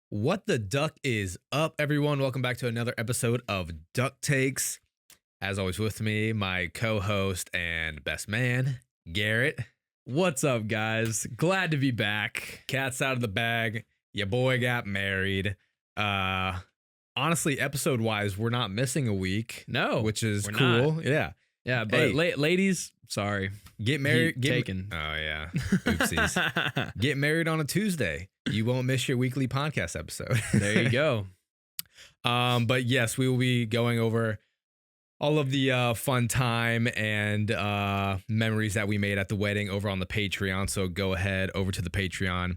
What the duck is up, everyone? Welcome back to another episode of Duck Takes. As always, with me, my co-host and best man, Garrett. What's up, guys? Glad to be back. Cat's out of the bag. Your boy got married. Honestly, episode-wise, we're not missing a week. No, which is we're cool. not. Yeah, but hey, ladies, sorry. get married. Taken. Oh yeah, oopsies. Get married on a Tuesday. You won't miss your weekly podcast episode. There you go. But yes, we will be going over all of the fun time and memories that we made at the wedding over on the Patreon. So go ahead over to the Patreon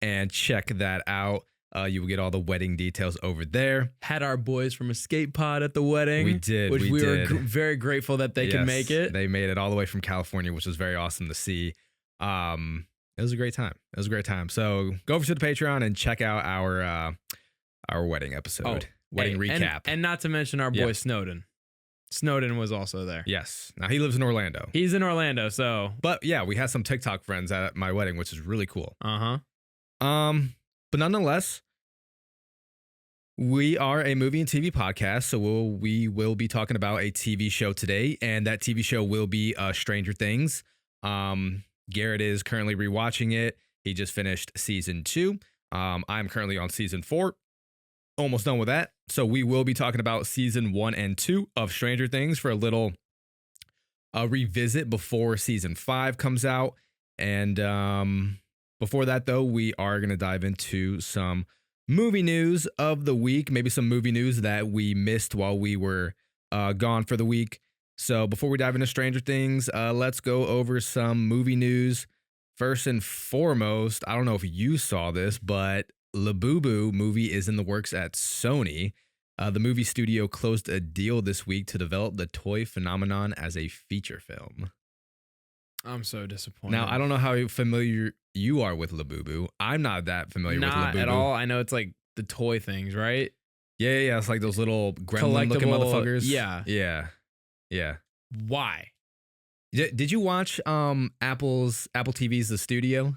and check that out. You will get all the wedding details over there. Had our boys from Escape Pod at the wedding. We did. Which we did. were very grateful that they could make it. They made it all the way from California, which was very awesome to see. It was a great time. So go over to the Patreon and check out our wedding episode, wedding recap. And not to mention our boy Snowden. Snowden was also there. Yes. Now he lives in Orlando. He's in Orlando, so. But yeah, we had some TikTok friends at my wedding, which is really cool. But nonetheless, we are a movie and TV podcast, so we will be talking about a TV show today, and that TV show will be Stranger Things. Garrett is currently rewatching it. He just finished season 2. I'm currently on season 4, almost done with that. So we will be talking about season 1 and 2 of Stranger Things for a little revisit before season 5 comes out. And before that, though, we are going to dive into some movie news of the week, maybe some movie news that we missed while we were gone for the week. So before we dive into Stranger Things, let's go over some movie news. First and foremost, I don't know if you saw this, but Labubu movie is in the works at Sony. The movie studio closed a deal this week to develop the toy phenomenon as a feature film. I'm so disappointed. Now, I don't know how familiar you are with Labubu. I'm not that familiar with Labubu. Not at all. I know it's like the toy things, right? Yeah. It's like those little gremlin-looking motherfuckers. Yeah. Why? Did you watch Apple TV's The Studio?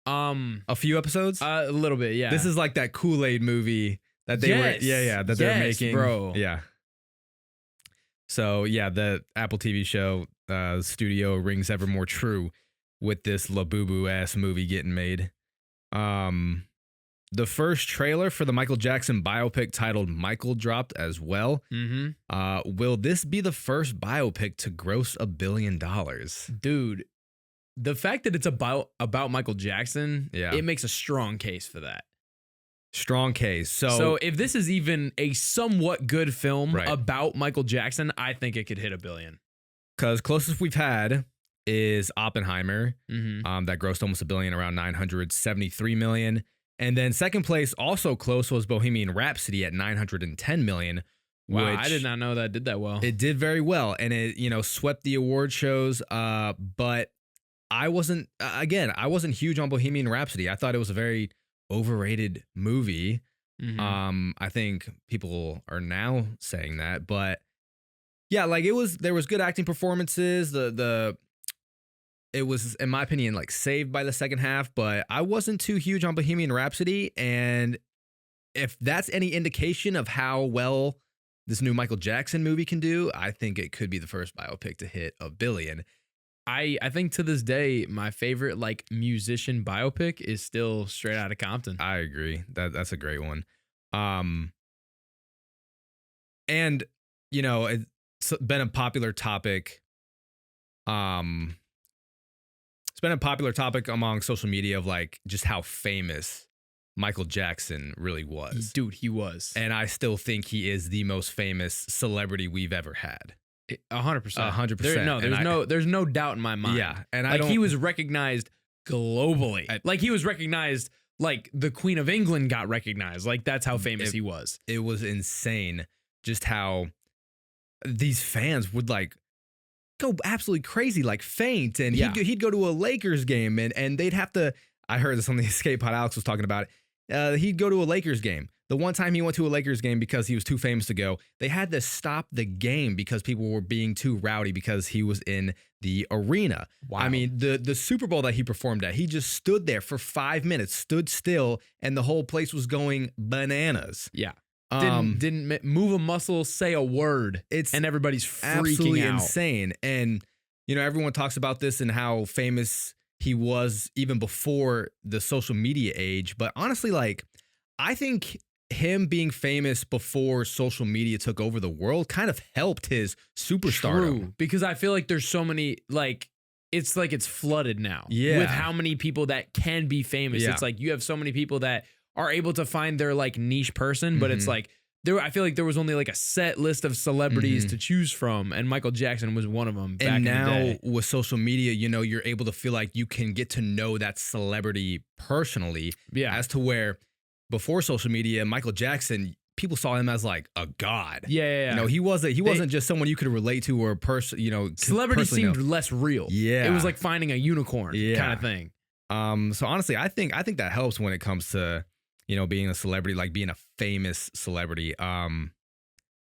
A few episodes? A little bit, yeah. This is like that Kool-Aid movie that they were they're making. Bro. Yeah. So yeah, the Apple TV show Studio rings ever more true with this Labubu ass movie getting made. The first trailer for the Michael Jackson biopic titled Michael dropped as well. Will this be the first biopic to gross $1 billion? Dude, the fact that it's about Michael Jackson, it makes a strong case for that. Strong case. So if this is even a somewhat good film about Michael Jackson, I think it could hit $1 billion. Because closest we've had is Oppenheimer, that grossed almost $1 billion, around $973 million. And then second place, also close, was Bohemian Rhapsody at $910 million. Wow, I did not know that did that well. It did very well, and it swept the award shows. But I wasn't huge on Bohemian Rhapsody. I thought it was a very overrated movie. I think people are now saying that, but yeah, like there was good acting performances. It was, in my opinion, like saved by the second half, but I wasn't too huge on Bohemian Rhapsody. And if that's any indication of how well this new Michael Jackson movie can do, I think it could be the first biopic to hit $1 billion. I think to this day, my favorite like musician biopic is still Straight Outta Compton. I agree. That's a great one. And it's been a popular topic. It's been a popular topic among social media of like just how famous Michael Jackson really was. Dude, he was. And I still think he is the most famous celebrity we've ever had. 100%. 100%. There's no doubt in my mind. Yeah. And he was recognized globally. Like he was recognized, like the Queen of England got recognized. Like that's how famous he was. It was insane just how these fans would like go absolutely crazy, like faint, and he'd go to a Lakers game and they'd have to, I heard this on the Escape Pod, Alex was talking about it, he'd go to a Lakers game, The one time he went to a Lakers game because he was too famous to go, they had to stop the game because people were being too rowdy because he was in the arena. Wow. I mean, the Super Bowl that he performed at, he just stood there for 5 minutes, stood still, and the whole place was going bananas. Yeah. Didn't move a muscle, say a word. And everybody's freaking absolutely out. Insane. And, you know, everyone talks about this and how famous he was even before the social media age. But honestly, like, I think him being famous before social media took over the world kind of helped his superstardom. True, because I feel like there's so many, like it's flooded now. Yeah. With how many people that can be famous. Yeah. It's like you have so many people that are able to find their like niche person, but it's like I feel like there was only like a set list of celebrities to choose from, and Michael Jackson was one of them. Back And in now the day. with social media, you know, you're able to feel like you can get to know that celebrity personally. Yeah. As to where before social media, Michael Jackson, people saw him as like a god. Yeah. You know, he wasn't just someone you could relate to or a person, you know, Celebrity seemed less real. Yeah. It was like finding a unicorn kind of thing. So honestly, I think that helps when it comes to, you know, being a celebrity, like being a famous celebrity.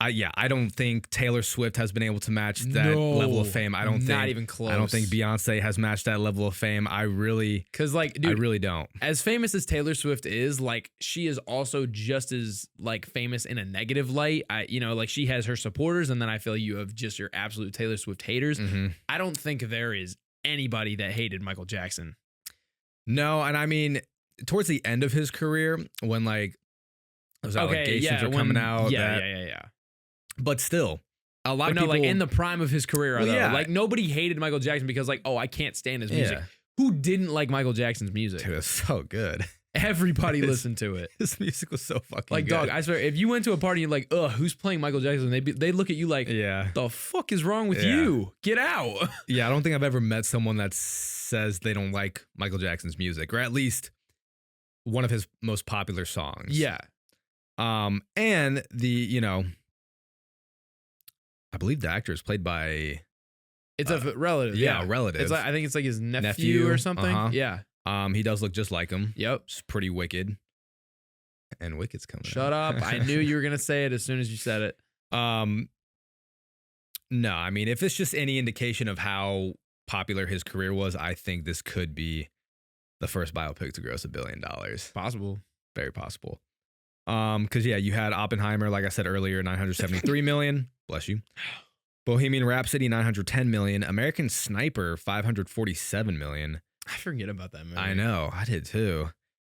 I don't think Taylor Swift has been able to match that level of fame. I don't think not even close. I don't think Beyonce has matched that level of fame. Because like, dude, I really don't. As famous as Taylor Swift is, like, she is also just as like famous in a negative light. Like she has her supporters, and then I feel you have just your absolute Taylor Swift haters. I don't think there is anybody that hated Michael Jackson. No, and I mean, towards the end of his career, when like those allegations are coming out. Yeah. But still, a lot of people, like in the prime of his career, Well, though, yeah. like nobody hated Michael Jackson because like, oh, I can't stand his music. Yeah. Who didn't like Michael Jackson's music? Dude, it's so good. Everybody listened to it. His music was so fucking like, good. dog, I swear, if you went to a party and you're like, ugh, who's playing Michael Jackson? They look at you like, Yeah. the fuck is wrong with you? Get out. Yeah, I don't think I've ever met someone that says they don't like Michael Jackson's music, or at least one of his most popular songs. Yeah. And I believe the actor is played by. It's a relative. Yeah, a relative. It's like, I think it's like his nephew or something. Uh-huh. Yeah. He does look just like him. Yep. It's pretty wicked. And Wicked's coming. Shut up. I knew you were gonna say it as soon as you said it. No, I mean, if it's just any indication of how popular his career was, I think this could be the first biopic to gross $1 billion. Possible. Very possible. Because you had Oppenheimer, like I said earlier, 973 million. Bless you. Bohemian Rhapsody, 910 million. American Sniper, 547 million. I forget about that movie. I know, I did too.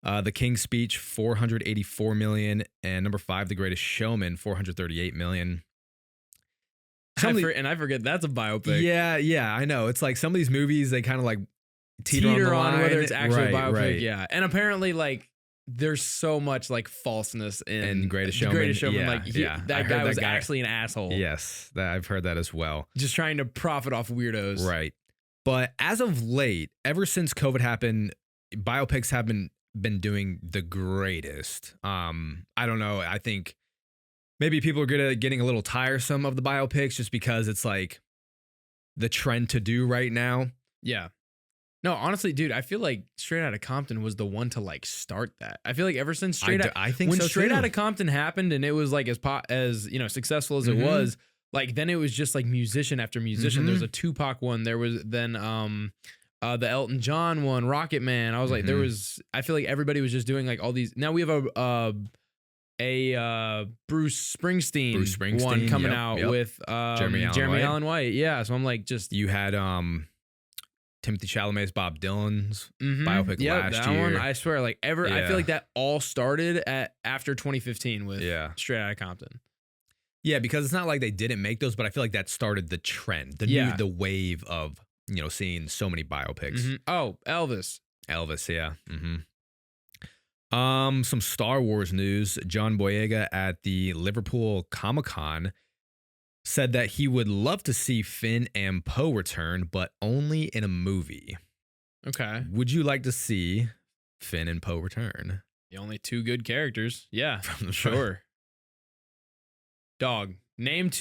The King's Speech, 484 million, and number 5, The Greatest Showman, 438 million. And I forget that's a biopic. Yeah, I know. It's like some of these movies, they kind of like teeter on whether it's actually a biopic. Right. Yeah, and apparently, like, there's so much like falseness in Greatest The Showman. Greatest Showman. Yeah, like, that guy was actually an asshole. Yes, I've heard that as well. Just trying to profit off weirdos. Right. But as of late, ever since COVID happened, biopics haven't been doing the greatest. I don't know. I think maybe people are good at getting a little tiresome of the biopics just because it's like the trend to do right now. Yeah. No, honestly, dude, I feel like Straight Outta Compton was the one to like start that. I feel like ever since Straight Outta Compton happened and it was like as successful as it was, like then it was just like musician after musician. There was a Tupac one. There was then the Elton John one, Rocket Man. I was like, I feel like everybody was just doing like all these. Now we have a Bruce Springsteen one coming out with Jeremy Allen White. Yeah, so I'm like, just you had Timothy Chalamet's Bob Dylan's biopic last year. One, I swear, like I feel like that all started after 2015 with Straight Outta Compton. Yeah, because it's not like they didn't make those, but I feel like that started the trend, the wave of seeing so many biopics. Oh, Elvis, yeah. Some Star Wars news. John Boyega at the Liverpool Comic-Con said that he would love to see Finn and Poe return, but only in a movie. Okay. Would you like to see Finn and Poe return? The only two good characters. Yeah, sure. Dog. Name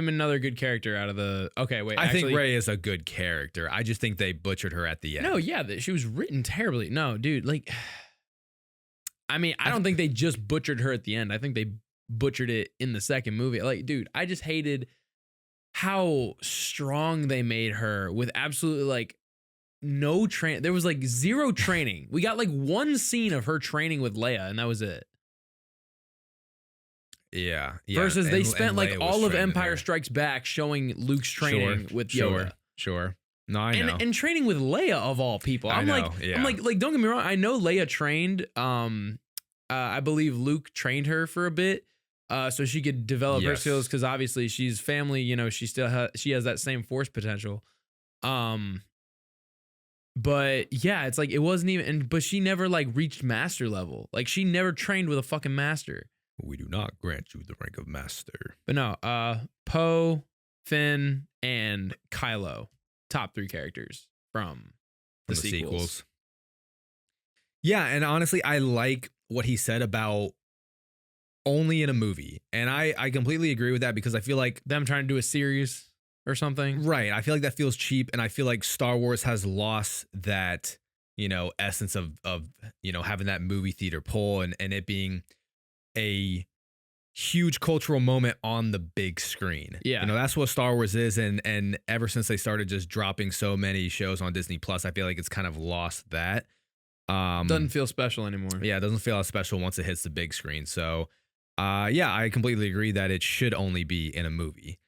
another good character out of the. Okay, wait. I think Rey is a good character. I just think they butchered her at the end. No, yeah, she was written terribly. No, dude, like I mean, I don't think they just butchered her at the end. I think they butchered it in the second movie. Like, dude, I just hated how strong they made her with absolutely like no train. There was like zero training. We got like one scene of her training with Leia, and that was it. Yeah. Versus they spent like all of Empire Strikes Back showing Luke's training with Yoda. Sure. No, I know. And training with Leia of all people. I'm like, don't get me wrong. I know Leia trained. I believe Luke trained her for a bit, so she could develop her skills because obviously she's family. You know, she has that same Force potential. But yeah, it's like it wasn't even. But she never like reached master level. Like she never trained with a fucking master. We do not grant you the rank of master. But no, Poe, Finn, and Kylo, top 3 characters from the sequels. Yeah, and honestly, I like what he said about only in a movie. And I completely agree with that because I feel like them trying to do a series or something. Right. I feel like that feels cheap. And I feel like Star Wars has lost that, essence of having that movie theater pull and it being a huge cultural moment on the big screen. Yeah. That's what Star Wars is. And ever since they started just dropping so many shows on Disney Plus, I feel like it's kind of lost that. Doesn't feel special anymore. Yeah, it doesn't feel as special once it hits the big screen. So, yeah, I completely agree that it should only be in a movie.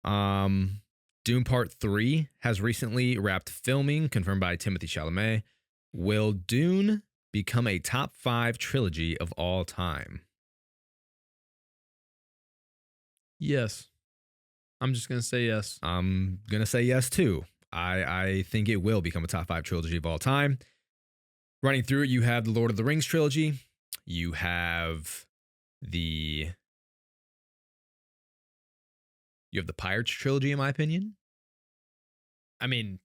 Dune Part 3 has recently wrapped filming, confirmed by Timothée Chalamet. Will Dune become a top 5 trilogy of all time? Yes. I'm just going to say yes. I'm going to say yes, too. I think it will become a top 5 trilogy of all time. Running through it, you have the Lord of the Rings trilogy. You have the Pirates trilogy, in my opinion. I mean,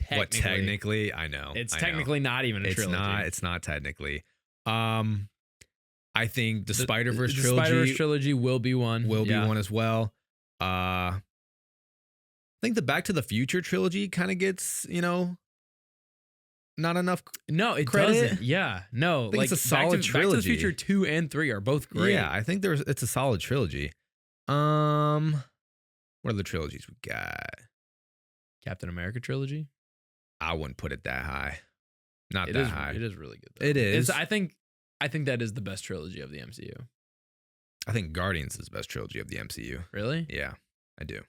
technically, I know. It's technically not even a trilogy. It's not technically. I think the Spider-Verse trilogy. The Spider-Verse trilogy will be one. Will be one as well. I think the Back to the Future trilogy kind of gets, not enough No, it credit. doesn't. Yeah. No. I think it's a solid trilogy. Back to the Future 2 and 3 are both great. Yeah, I think it's a solid trilogy. What are the trilogies we got? Captain America trilogy? I wouldn't put it that high. Not that high. It is really good, though. It is. I think that is the best trilogy of the MCU. I think Guardians is the best trilogy of the MCU. Really? Yeah, I do.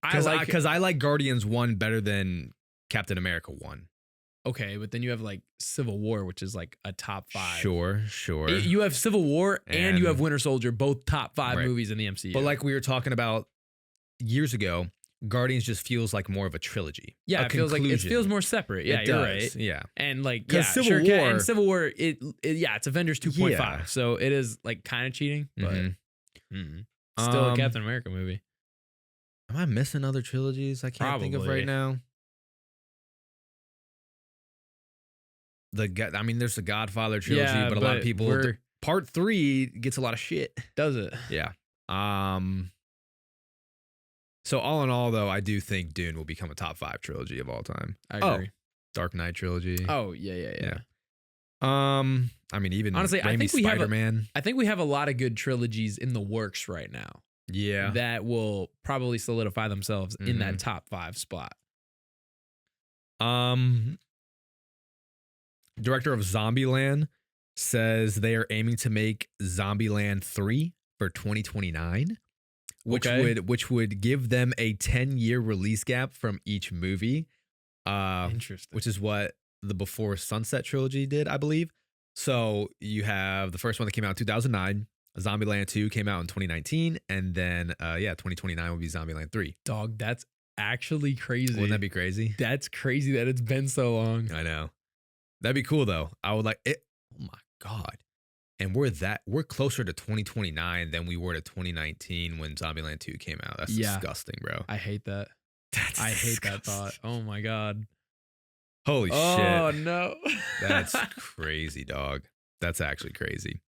Because I like Guardians 1 better than Captain America 1. Okay, but then you have like Civil War, which is like a top 5. Sure. You have Civil War and you have Winter Soldier, both top 5 movies in the MCU. But like we were talking about years ago, Guardians just feels like more of a trilogy. Yeah, it feels more separate. Yeah, you're right. Yeah, and like Civil War, it's Avengers 2.5, yeah. So it is like kind of cheating, but still a Captain America movie. Am I missing other trilogies I can't think of right now? There's the Godfather trilogy, but a lot of people. Part 3 gets a lot of shit. Does it? Yeah. So all in all, though, I do think Dune will become a top 5 trilogy of all time. I agree. Dark Knight trilogy. Oh yeah. Even honestly, Raimi's Spider-Man. I think we have a lot of good trilogies in the works right now. Yeah, that will probably solidify themselves in that top 5 spot. Director of Zombieland says they are aiming to make Zombieland 3 for 2029. Which would give them a 10-year release gap from each movie. Interesting. Which is what the Before Sunset trilogy did, I believe. So you have the first one that came out in 2009. Zombieland 2 came out in 2019. And then, 2029 will be Zombieland 3. Dog, that's actually crazy. Wouldn't that be crazy? That's crazy that it's been so long. I know. That'd be cool, though. I would like it. Oh, my God. And we're closer to 2029 than we were to 2019 when Zombieland 2 came out. That's disgusting, bro. I hate that. I hate that thought. Oh my God. Holy shit. Oh no. That's crazy, dog. That's actually crazy.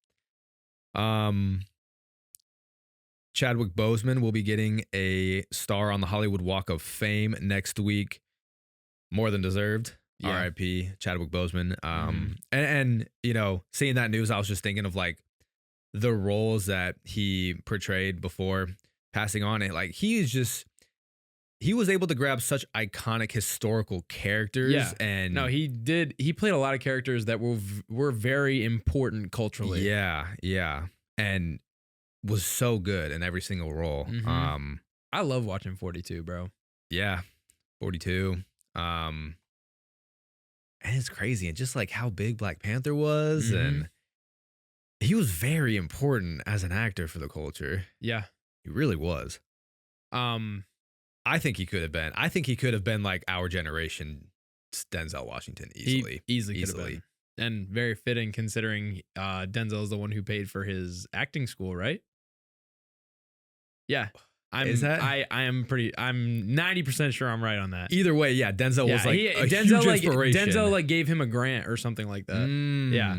Chadwick Boseman will be getting a star on the Hollywood Walk of Fame next week. More than deserved. R.I.P. Chadwick Boseman. And you know, seeing that news, I was just thinking of like the roles that he portrayed before passing on. It like he was able to grab such iconic historical characters. Yeah. And no, he played a lot of characters that were very important culturally. Yeah. And was so good in every single role. I love watching 42, bro. Yeah. 42. And it's crazy. And just like how big Black Panther was. And he was very important as an actor for the culture. Yeah. He really was. I think he could have been. I think he could have been like our generation Denzel Washington easily. Easily could have been. And very fitting considering Denzel is the one who paid for his acting school, right? Yeah. I'm 90% sure I'm right on that. Either way, yeah, Denzel was like a huge inspiration. Denzel like gave him a grant or something like that. Yeah.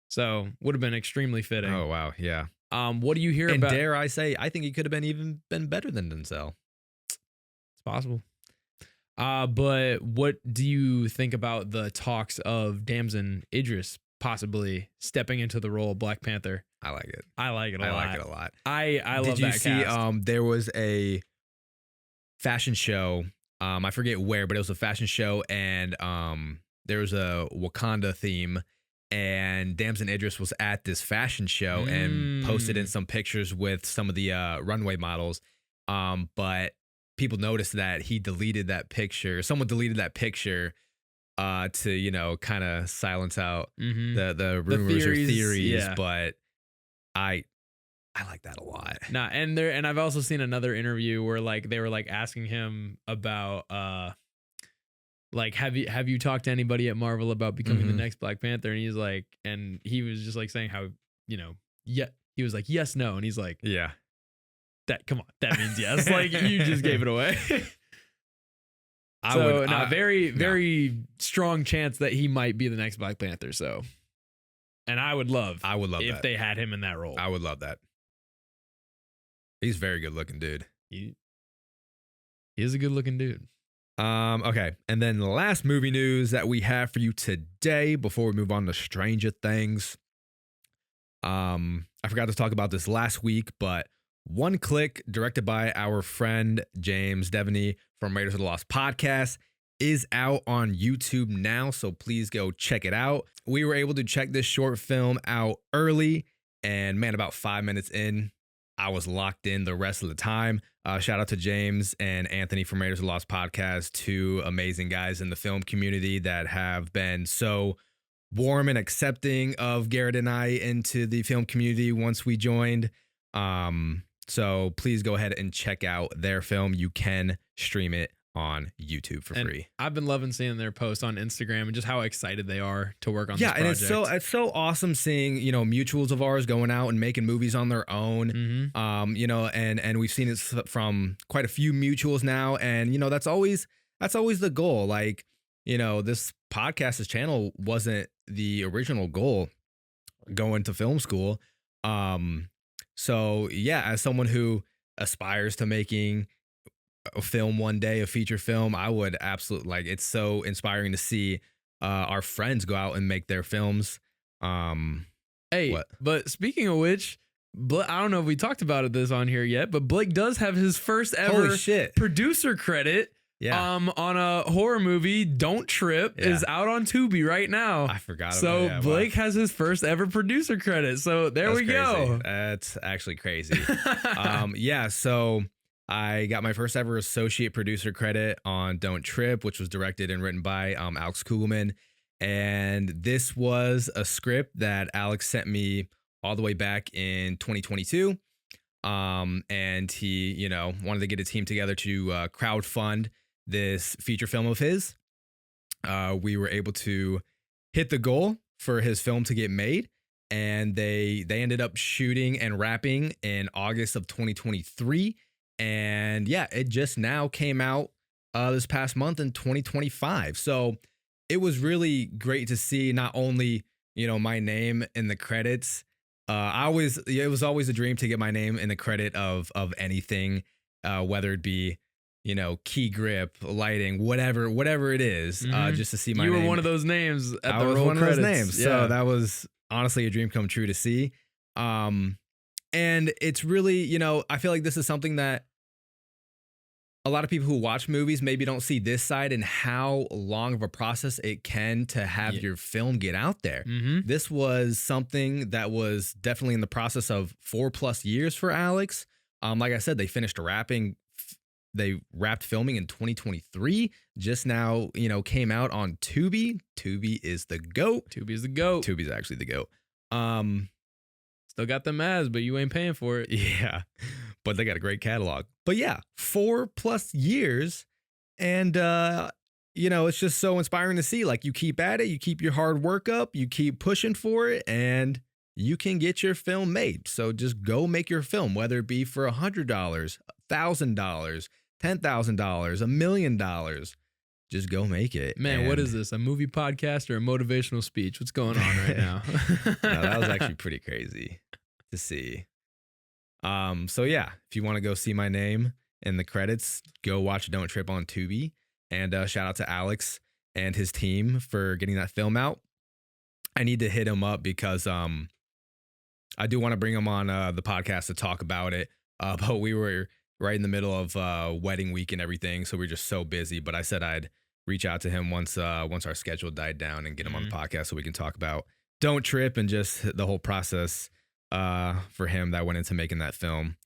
So would have been extremely fitting. Oh wow, yeah. What do you hear about? And dare I say, I think he could have been better than Denzel. It's possible. But what do you think about the talks of Damson Idris possibly stepping into the role of Black Panther? I like it. I like it a lot. I like it a lot. I love that cast. Did you see? There was a fashion show. I forget where, but it was a fashion show, and there was a Wakanda theme. And Damson Idris was at this fashion show and posted in some pictures with some of the runway models. But people noticed that he deleted that picture. Someone deleted that picture to, you know, kind of silence out the rumors or theories. Yeah. But I like that a lot. Nah, and I've also seen another interview where like they were like asking him about like have you talked to anybody at Marvel about becoming the next Black Panther? And he's like, and he was just like saying how, you know, he was like yes, no, and he's like, yeah, come on, that means yes. Like you just gave it away. Very strong chance that he might be the next Black Panther. So, and I would love if they had him in that role. I would love that. He's a very good looking dude. He is a good looking dude. Okay. And then the last movie news that we have for you today before we move on to Stranger Things. I forgot to talk about this last week, but One Click, directed by our friend James Devaney from Raiders of the Lost podcast, is out on YouTube now, so please go check it out. We were able to check this short film out early, and man, about 5 minutes in, I was locked in the rest of the time. Shout out to James and Anthony from Raiders of the Lost podcast, two amazing guys in the film community that have been so warm and accepting of Garrett and I into the film community once we joined. So please go ahead and check out their film. You can stream it on YouTube for free. I've been loving seeing their posts on Instagram and just how excited they are to work on this project. Yeah, and it's so awesome seeing, you know, mutuals of ours going out and making movies on their own. You know, and we've seen it from quite a few mutuals now, and you know, that's always the goal. Like, you know, this channel wasn't the original goal going to film school. So yeah, as someone who aspires to making a film one day, a feature film, I would absolutely like. It's so inspiring to see our friends go out and make their films. But speaking of which, I don't know if we talked about this on here yet, but Blake does have his first ever producer credit. Yeah. On a horror movie, Don't Trip, is out on Tubi right now. I forgot about that. So Blake has his first ever producer credit. So that's we go. That's actually crazy. Yeah. So I got my first ever associate producer credit on Don't Trip, which was directed and written by Alex Kugelman. And this was a script that Alex sent me all the way back in 2022. And he, you know, wanted to get a team together to crowdfund this feature film of his. We were able to hit the goal for his film to get made, and they ended up shooting and wrapping in August of 2023. And yeah, it just now came out this past month in 2025. So it was really great to see not only, you know, my name in the credits. It was always a dream to get my name in the credit of anything, whether it be key grip, lighting, whatever it is, just to see my name. You were one of those names at the roll credits. I was one of those names. Yeah. So that was honestly a dream come true to see. And it's really, I feel like this is something that a lot of people who watch movies maybe don't see this side and how long of a process it can to have your film get out there. This was something that was definitely in the process of 4+ years for Alex. Like I said, they finished they wrapped filming in 2023. Just now, came out on Tubi. Tubi is the GOAT. Tubi's actually the GOAT. Still got them ads, but you ain't paying for it. Yeah. But they got a great catalog. But yeah, 4+ years. And, it's just so inspiring to see. Like, you keep at it, you keep your hard work up, you keep pushing for it, and you can get your film made. So just go make your film, whether it be for $100, $1,000, $10,000, $1 million. Just go make it. Man, what is this? A movie podcast or a motivational speech? What's going on right now? No, that was actually pretty crazy to see. So yeah, if you want to go see my name in the credits, go watch Don't Trip on Tubi. And shout out to Alex and his team for getting that film out. I need to hit him up because I do want to bring him on the podcast to talk about it. But we were right in the middle of wedding week and everything, so we're just so busy. But I said I'd reach out to him once our schedule died down and get him on the podcast so we can talk about Don't Trip and just the whole process for him that went into making that film.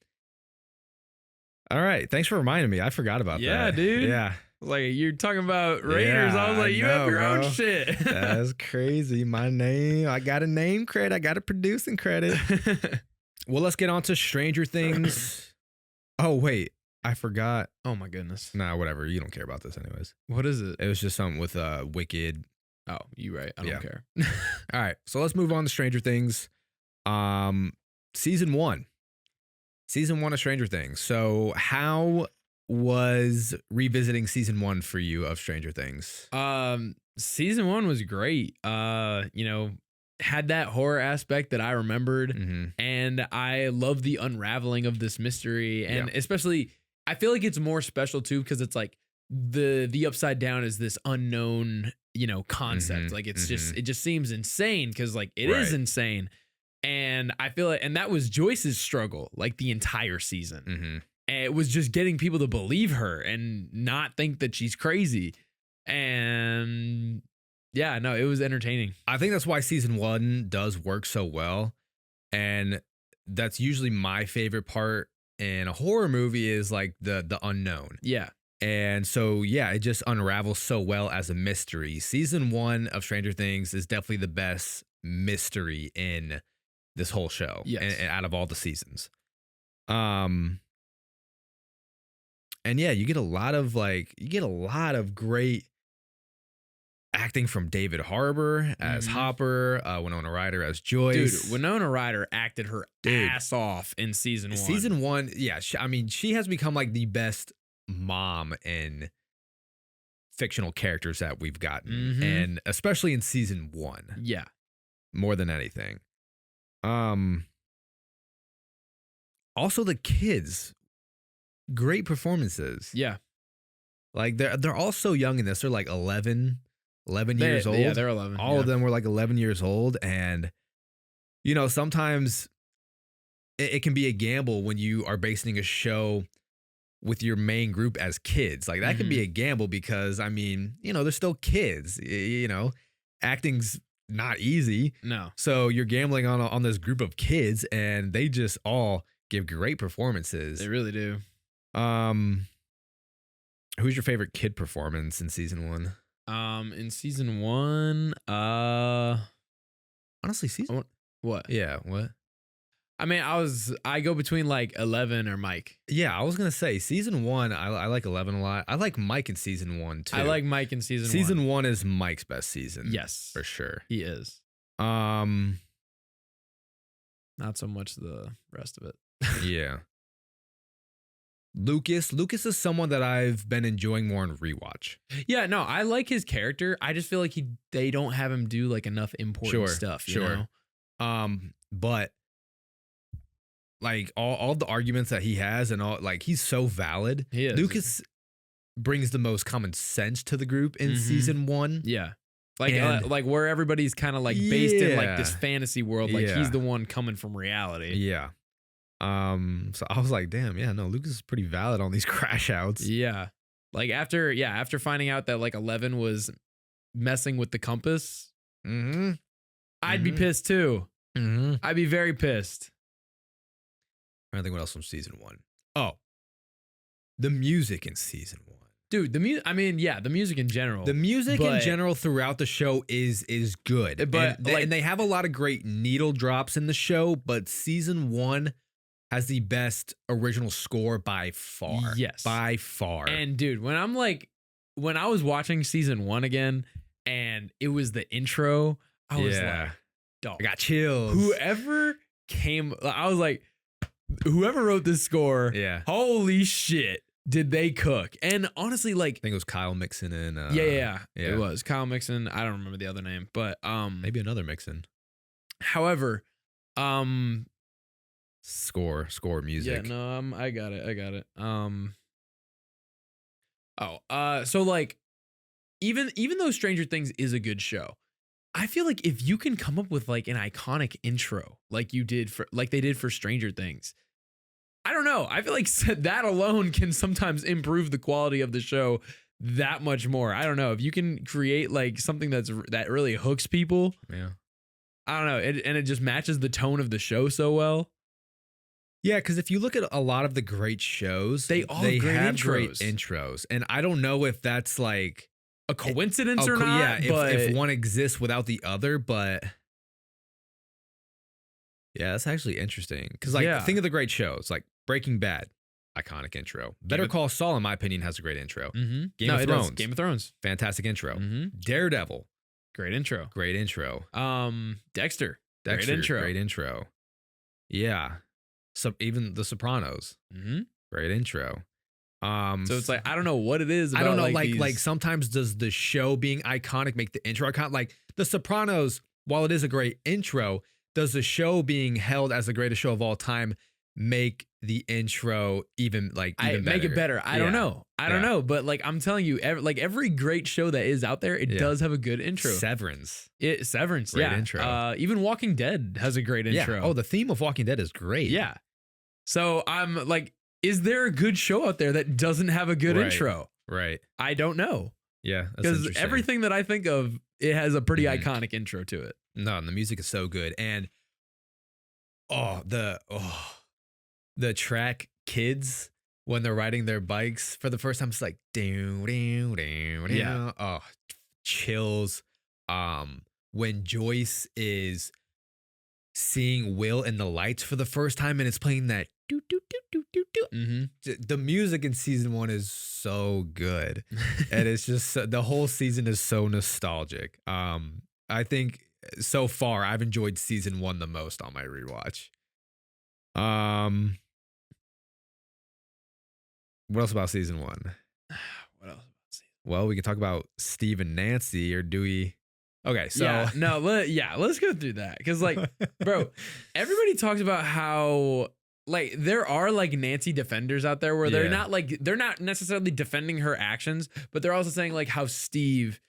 All right, thanks for reminding me. I forgot about that. Yeah, dude. Yeah. Like, you're talking about Raiders. I was like, you have your own shit. That's crazy. My name. I got a name credit. I got a producing credit. Well, let's get on to Stranger Things. Oh, wait. I forgot. Oh, my goodness. Nah, whatever. You don't care about this anyways. What is it? It was just something with Wicked. Oh, you right. I don't care. All right. So let's move on to Stranger Things. Season 1. Season 1 of Stranger Things. So how was revisiting season 1 for you of Stranger Things? Season 1 was great. Had that horror aspect that I remembered, and I love the unraveling of this mystery, and especially I feel like it's more special too because it's like the upside down is this unknown concept. Like it just seems insane because like it is insane, and I feel like, and that was Joyce's struggle like the entire season. And it was just getting people to believe her and not think that she's crazy. And yeah, no, it was entertaining. I think that's why season 1 does work so well. And that's usually my favorite part in a horror movie is like the unknown. Yeah. And so, yeah, it just unravels so well as a mystery. Season 1 of Stranger Things is definitely the best mystery in this whole show. Yes. And out of all the seasons. And yeah, you get a lot of great acting from David Harbour as Hopper, Winona Ryder as Joyce. Dude, Winona Ryder acted her ass off in season 1. Season 1, yeah. She has become like the best mom in fictional characters that we've gotten. And especially in season 1. Yeah. More than anything. Also the kids. Great performances. Yeah. Like they're all so young in this. They're like 11 years old. Yeah, they're 11. All of them were like 11 years old. And, sometimes it can be a gamble when you are basing a show with your main group as kids. Like that can be a gamble because, they're still kids. Acting's not easy. No. So you're gambling on this group of kids and they just all give great performances. They really do. Who's your favorite kid performance in season 1? In season 1, honestly, season 1. What? Yeah, what? I go between like 11 or Mike. Yeah, I was gonna say season 1. I like 11 a lot. I like Mike in season 1 too. I like Mike in season 1. Season 1 is Mike's best season. Yes, for sure. He is. Not so much the rest of it. Yeah. Lucas is someone that I've been enjoying more in rewatch. Yeah, no, I like his character. I just feel like they don't have him do like enough important stuff. You know? But like all the arguments that he has and all, like he's so valid. He is. brings the most common sense to the group in season 1. Yeah. Like where everybody's kind of like based in like this fantasy world. Like he's the one coming from reality. Yeah. So I was like, damn, yeah, no, Lucas is pretty valid on these crash outs. Yeah. Like after finding out that like 11 was messing with the compass, I'd be pissed too. I'd be very pissed. I don't think what else from season 1. Oh, the music in season 1. Dude, the music in general. The music in general throughout the show is good. But and they have a lot of great needle drops in the show, but season 1 has the best original score by far. Yes. By far. And dude, when I was watching season 1 again and it was the intro, I was like, dog. I got chills. I was like, whoever wrote this score, holy shit, did they cook? And honestly, like, I think it was Kyle Mixon and it was Kyle Mixon. I don't remember the other name, but maybe another Mixon. However, score music. Yeah, no, I got it. So like, even though Stranger Things is a good show, I feel like if you can come up with like an iconic intro, like they did for Stranger Things, I don't know. I feel like that alone can sometimes improve the quality of the show that much more. I don't know if you can create like something that really hooks people. Yeah, I don't know, and it just matches the tone of the show so well. Yeah, because if you look at a lot of the great shows, they have great intros, and I don't know if that's like a coincidence or not. Yeah, but if one exists without the other, but yeah, that's actually interesting. Because like, think of the great shows like Breaking Bad, iconic intro. Better Call Saul, in my opinion, has a great intro. Game of Thrones, fantastic intro. Daredevil, great intro. Dexter, great intro. Yeah. So even The Sopranos, great intro. So it's like, I don't know what it is about. I don't know, like sometimes does the show being iconic make the intro iconic? Like The Sopranos, while it is a great intro, does the show being held as the greatest show of all time make the intro even better? Make it better? I don't know. I don't know, but like I'm telling you, every great show that is out there, it does have a good intro. Severance, great intro. Even Walking Dead has a great intro. Yeah. Oh, the theme of Walking Dead is great. Yeah. So I'm like, is there a good show out there that doesn't have a good intro? Right. I don't know. Yeah. Because everything that I think of, it has a pretty iconic intro to it. No, and the music is so good. And the track Kids, when they're riding their bikes for the first time, it's like oh, chills. When Joyce is seeing Will in the lights for the first time and it's playing that do do do do do do. The music in season 1 is so good. And it's just the whole season is so nostalgic. I think so far I've enjoyed season 1 the most on my rewatch. What else about season 1? Well, we can talk about Steve and Nancy, or do we? Okay, so let's go through that, because like, bro, everybody talks about how like there are like Nancy defenders out there where they're not necessarily defending her actions, but they're also saying like how Steve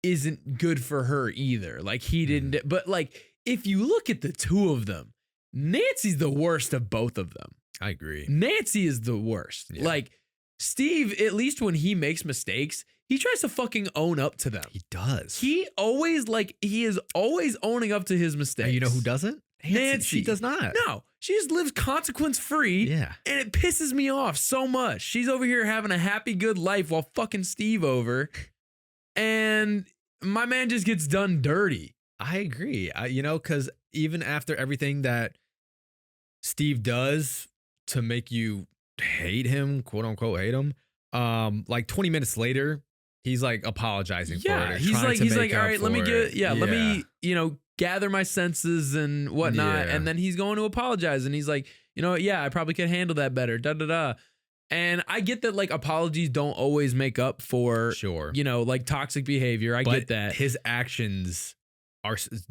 isn't good for her either. Like he didn't, but like if you look at the two of them, Nancy's the worst of both of them. I agree. Nancy is the worst. Yeah. Like Steve, at least when he makes mistakes, he tries to fucking own up to them. He does. He is always owning up to his mistakes. And you know who doesn't? Nancy. She does not. No, she just lives consequence free. Yeah. And it pisses me off so much. She's over here having a happy, good life while fucking Steve over. And my man just gets done dirty. I agree. Because even after everything that Steve does to make you hate him, quote unquote hate him, like 20 minutes later, he's like apologizing for it. He's like, all right, let me gather my senses and whatnot. Yeah. And then he's going to apologize. And he's like, I probably could handle that better. And I get that like apologies don't always make up for, like toxic behavior. I get that. His actions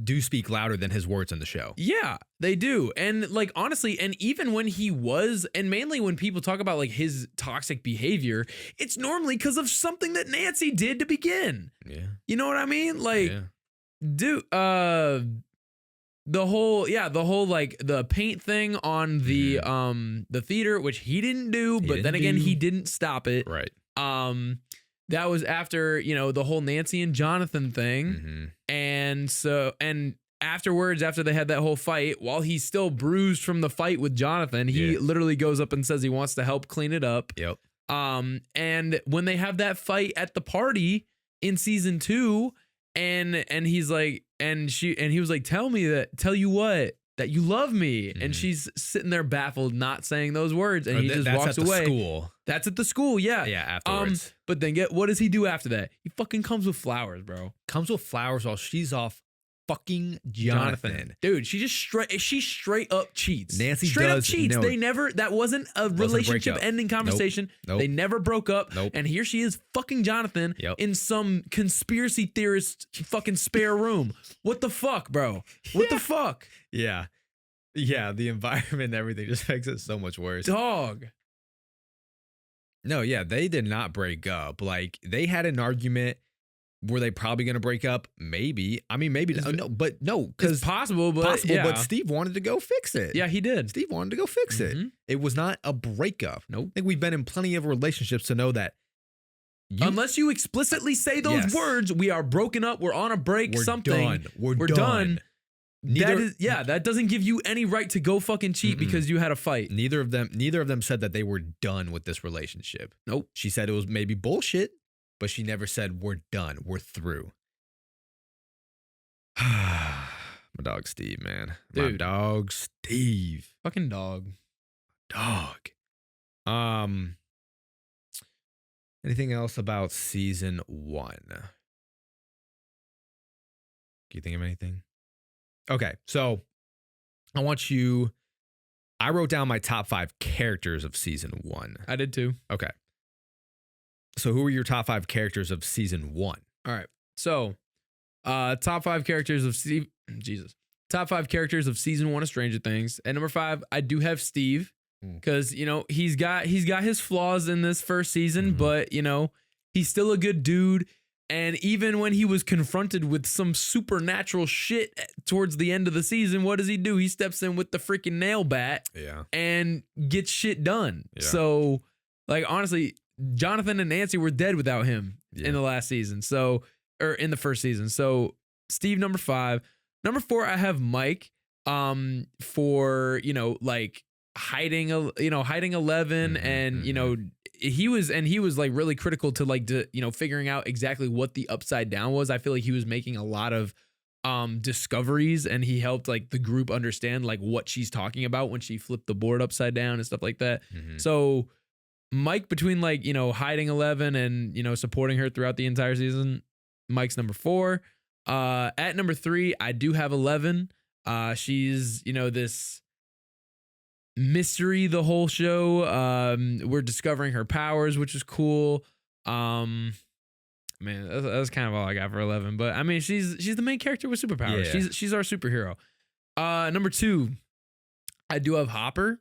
do speak louder than his words in the show. Yeah, they do. And like, honestly, and even when he was, and mainly when people talk about like his toxic behavior, it's normally because of something that Nancy did to begin. Yeah. You know what I mean? Like, dude, the whole like the paint thing on the theater, which he didn't do, but then again, he didn't stop it. Right. That was after, the whole Nancy and Jonathan thing. And so, and afterwards, after they had that whole fight, while he's still bruised from the fight with Jonathan, he literally goes up and says he wants to help clean it up. Yep. And when they have that fight at the party in season 2, and he's like, and he was like, tell you what, that you love me. And she's sitting there baffled, not saying those words. And he just walks away. School. That's at the school. Yeah. Yeah. Afterwards. But then what does he do after that? He fucking comes with flowers, bro. Comes with flowers while she's off fucking Jonathan. Dude, she straight up cheats. Nancy straight does, up cheats. no, that wasn't a relationship ending conversation. Nope. They never broke up. Nope. And here she is fucking Jonathan in some conspiracy theorist fucking spare room. What the fuck, bro? What the fuck? Yeah. Yeah, the environment and everything just makes it so much worse. Dog. No, yeah, they did not break up. Like, they had an argument. Were they probably going to break up? Maybe. I mean, maybe. No, because it's possible, but Steve wanted to go fix it. Yeah, he did. Steve wanted to go fix it. It was not a breakup. Nope. I think we've been in plenty of relationships to know that. Unless you explicitly say those words, we are broken up. We're on a break. We're something. Done. We're done. That doesn't give you any right to go fucking cheat because you had a fight. Neither of them said that they were done with this relationship. Nope. She said it was maybe bullshit, but she never said we're done. We're through. My dog Steve, man. Dude. My dog Steve. Fucking dog. Anything else about season 1? Can you think of anything? Okay, so I wrote down my top 5 characters of season 1. I did too. Okay. So who are your top 5 characters of season 1? All right. So, top 5 characters of Top 5 characters of season 1 of Stranger Things. At number 5, I do have Steve because, he's got his flaws in this first season, but, he's still a good dude. And even when he was confronted with some supernatural shit towards the end of the season, what does he do? He steps in with the freaking nail bat and gets shit done. Yeah. So, like, honestly, Jonathan and Nancy were dead without him in the last season. So, or in the first season. So, Steve, number 5. Number 4, I have Mike for, like hiding 11 and, he was like really critical to like, figuring out exactly what the upside down was. I feel like he was making a lot of discoveries and he helped like the group understand like what she's talking about when she flipped the board upside down and stuff like that. So Mike, between like, hiding 11 and, supporting her throughout the entire season, Mike's number 4. At number 3, I do have 11. She's, this mystery the whole show. We're discovering her powers, which is cool. Man, that's kind of all I got for 11. But I mean, she's the main character with superpowers. Yeah. She's our superhero. Number 2, I do have Hopper.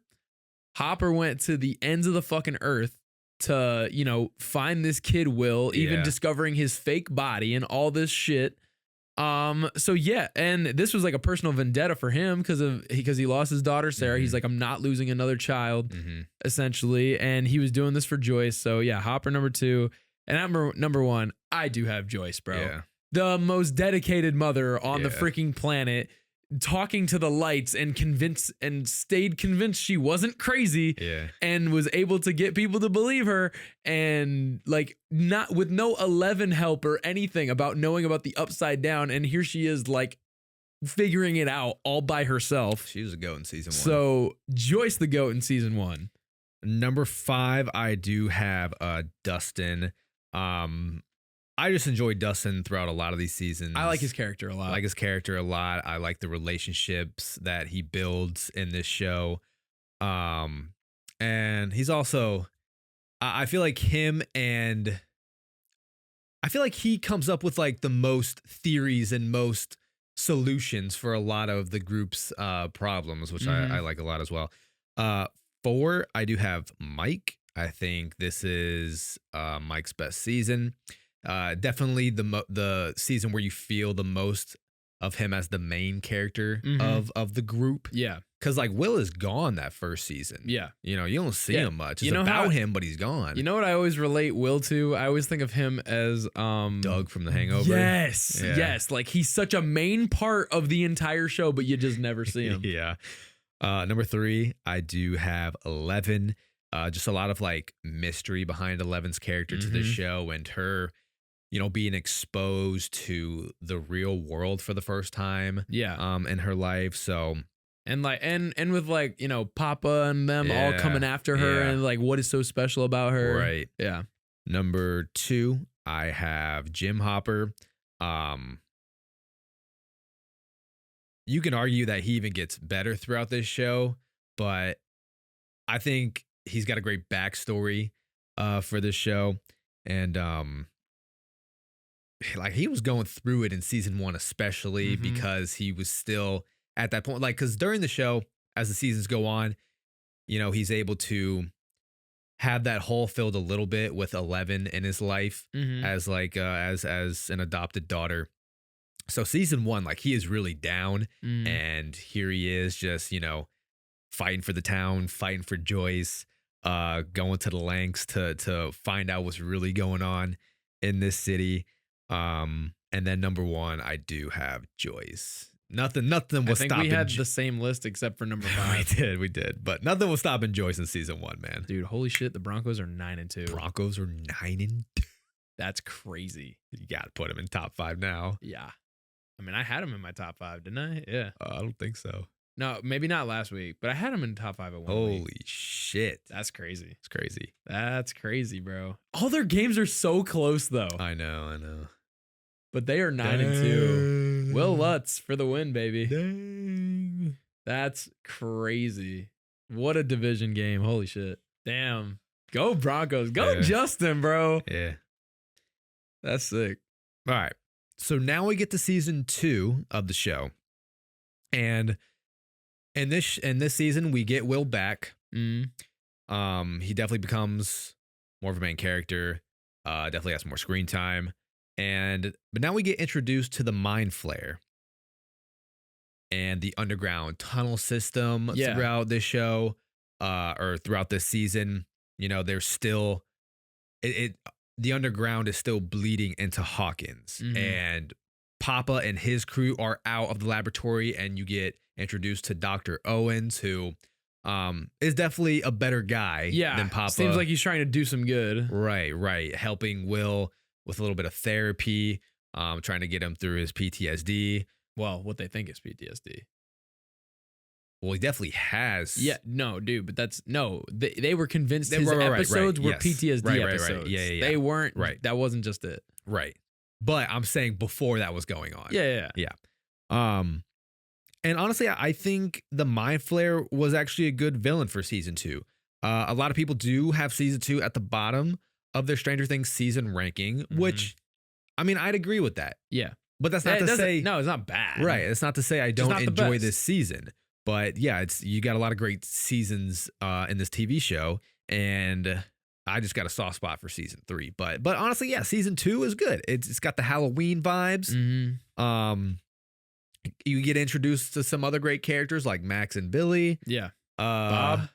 Hopper went to the ends of the fucking earth to, find this kid Will, even discovering his fake body and all this shit. So yeah, and this was like a personal vendetta for him because he lost his daughter Sarah. He's like, I'm not losing another child, essentially, and he was doing this for Joyce. So yeah, Hopper number 2, and number 1, I do have Joyce, bro. Yeah. The most dedicated mother on the freaking planet, talking to the lights and stayed convinced she wasn't crazy and was able to get people to believe her, and like not with no 11 help or anything about knowing about the upside down. And here she is like figuring it out all by herself. She was a goat in season 1. So Joyce the goat in season 1. Number 5, I do have Dustin. I just enjoyed Dustin throughout a lot of these seasons. I like his character a lot. I like the relationships that he builds in this show. And he's also, I feel like he comes up with like the most theories and most solutions for a lot of the group's problems, which I like a lot as well. 4, I do have Mike. I think this is Mike's best season. Definitely the season where you feel the most of him as the main character of the group. Yeah. Because like Will is gone that first season. Yeah. You know, you don't see him much. It's about him, but he's gone. You know what I always relate Will to? I always think of him as Doug from The Hangover. Yes. Yeah. Yes. Like he's such a main part of the entire show, but you just never see him. Yeah. Number 3, I do have 11. Just a lot of like mystery behind 11's character to the show and her, you know, being exposed to the real world for the first time. Yeah. In her life. So and like and with like, you know, Papa and them all coming after her and like what is so special about her. Right. Yeah. Number 2, I have Jim Hopper. You can argue that he even gets better throughout this show, but I think he's got a great backstory for this show. And like he was going through it in season 1, especially because he was still at that point, like, because during the show, as the seasons go on, you know, he's able to have that hole filled a little bit with 11 in his life as like as an adopted daughter. So season 1, like he is really down, and here he is just, you know, fighting for the town, fighting for Joyce, going to the lengths to find out what's really going on in this city. And then number 1, I do have Joyce. Nothing was stopping. I think we had the same list except for number 5. we did. But nothing was stopping Joyce in season 1, man. Dude, holy shit, the Broncos are 9-2. Broncos are 9-2. That's crazy. You got to put him in top 5 now. Yeah. I mean, I had him in my top 5, didn't I? Yeah. I don't think so. No, maybe not last week, but I had him in top 5 at one week. Holy shit. That's crazy. It's crazy. That's crazy, bro. All their games are so close, though. I know. But they are 9-2. Will Lutz for the win, baby. Dang. That's crazy. What a division game. Holy shit. Damn. Go Broncos. Go Justin, bro. Yeah. That's sick. All right. So now we get to season 2 of the show. And in this season, we get Will back. He definitely becomes more of a main character. Definitely has more screen time. But now we get introduced to the Mind Flayer and the underground tunnel system throughout this show, or throughout this season. You know, there's still the underground is still bleeding into Hawkins, and Papa and his crew are out of the laboratory, and you get introduced to Dr. Owens, who is definitely a better guy than Papa. Seems like he's trying to do some good. Right. Helping Will with a little bit of therapy, trying to get him through his PTSD. Well, what they think is PTSD. Well, he definitely has. Yeah, no, dude, but they were convinced his episodes were PTSD episodes. Yeah. They weren't. Right. That wasn't just it. Right. But I'm saying before that was going on. Yeah. And honestly, I think the Mind Flayer was actually a good villain for season 2. A lot of people do have season 2 at the bottom of their Stranger Things season ranking, which, I mean, I'd agree with that. Yeah. But that's not to say... No, it's not bad. Right. It's not to say I don't enjoy this season. But yeah, you got a lot of great seasons in this TV show, and I just got a soft spot for season 3. But honestly, yeah, season 2 is good. It's got the Halloween vibes. You get introduced to some other great characters like Max and Billy. Yeah. Bob,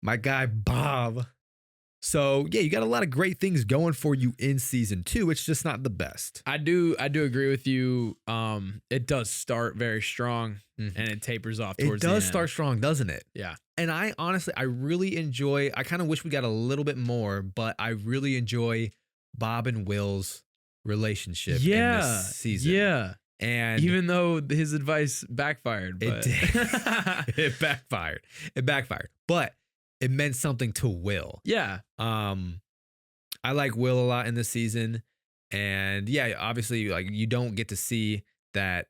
my guy Bob. So yeah, you got a lot of great things going for you in season 2. It's just not the best. I do agree with you. It does start very strong and it tapers off towards the end. It does start strong, doesn't it? Yeah. And I really enjoy, I kind of wish we got a little bit more, but I really enjoy Bob and Will's relationship in this season. Yeah. And even though his advice backfired, but it did. It backfired. But it meant something to Will. Yeah. I like Will a lot in this season. And yeah, obviously, like, you don't get to see that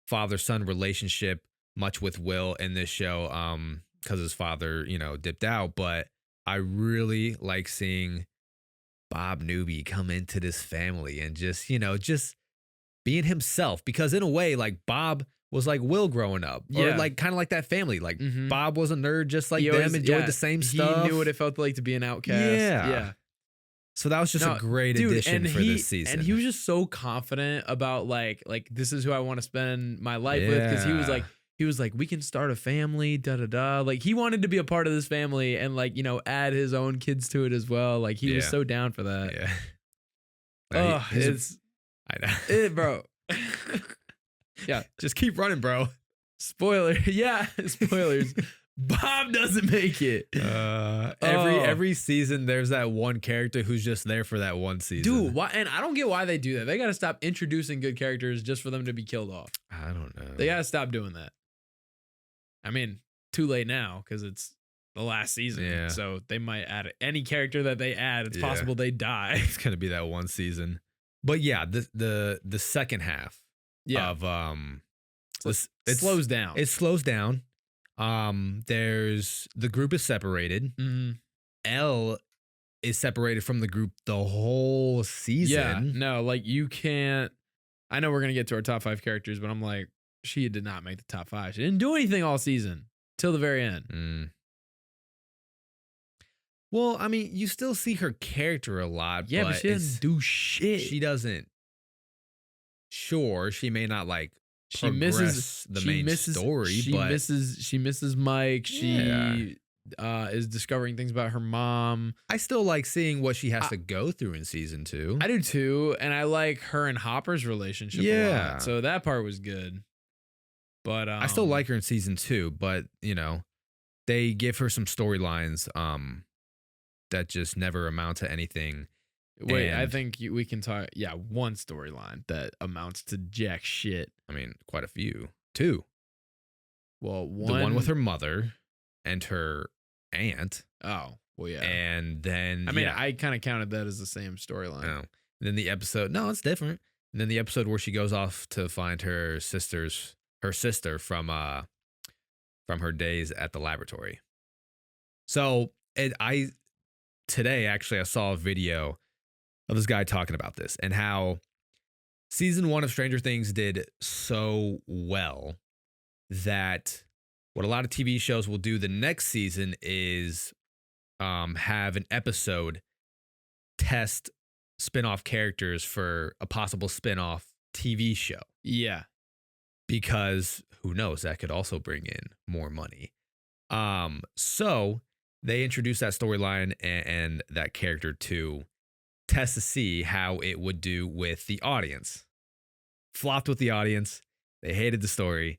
father-son relationship much with Will in this show, because his father, dipped out. But I really like seeing Bob Newby come into this family and just being himself, because in a way, like Bob was like Will growing up, or like kind of like that family. Like Bob was a nerd just like them, enjoyed the same stuff. He knew what it felt like to be an outcast. Yeah. So that was just a great addition for this season. And he was just so confident about like this is who I want to spend my life with, because he was like, we can start a family, Like he wanted to be a part of this family and like, add his own kids to it as well. Like he was so down for that. Yeah. I know. Bro. Yeah. Just keep running, bro. Spoiler. Yeah. Spoilers. Bob doesn't make it. Every season, there's that one character who's just there for that one season. Dude, why? And I don't get why they do that. They got to stop introducing good characters just for them to be killed off. I don't know. They got to stop doing that. I mean, too late now because it's the last season. Yeah. So they might add any character that they add. It's possible they die. It's gonna be that one season. But yeah, the second half of it slows down. It slows down. There's the group is separated. L is separated from the group the whole season. Yeah, no, like you can't. I know we're gonna get to our top 5 characters, but I'm like, she did not make the top 5. She didn't do anything all season till the very end. Well, I mean, you still see her character a lot. Yeah, but she doesn't do shit. She doesn't. Sure, she may not like. She misses the main story. She misses Mike. She is discovering things about her mom. I still like seeing what she has to go through in season 2. I do too, and I like her and Hopper's relationship a lot. So that part was good. But I still like her in season 2, but they give her some storylines that just never amount to anything. Wait, I think we can talk. Yeah, one storyline that amounts to jack shit. I mean, quite a few. 2. Well, the one with her mother and her aunt. Oh, well, yeah. And then, I mean, I kind of counted that as the same storyline. No. And then the episode, no, it's different. And then the episode where she goes off to find her sister from her days at the laboratory. So today actually I saw a video of this guy talking about this and how season 1 of Stranger Things did so well that what a lot of TV shows will do the next season is have an episode test spin-off characters for a possible spin-off TV show. Yeah. Because who knows, that could also bring in more money. So they introduced that storyline and that character to test to see how it would do with the audience. Flopped with the audience. They hated the story.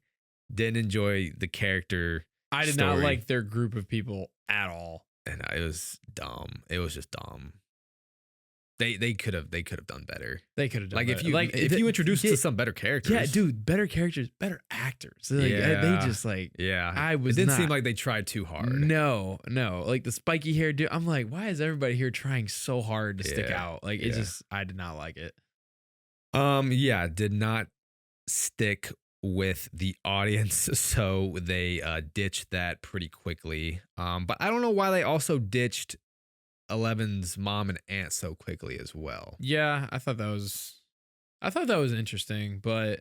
Didn't enjoy the character. I did not like their group of people at all. And it was dumb. It was just dumb. They could have done better. They could have done better. If you introduced us to some better characters. Yeah, dude, better characters, better actors. Like, they just like it didn't seem like they tried too hard. No. Like the spiky hair dude. I'm like, why is everybody here trying so hard to stick out? Like it just I did not like it. Did not stick with the audience, so they ditched that pretty quickly. But I don't know why they also ditched Eleven's mom and aunt so quickly as well. Yeah, I thought that was interesting, but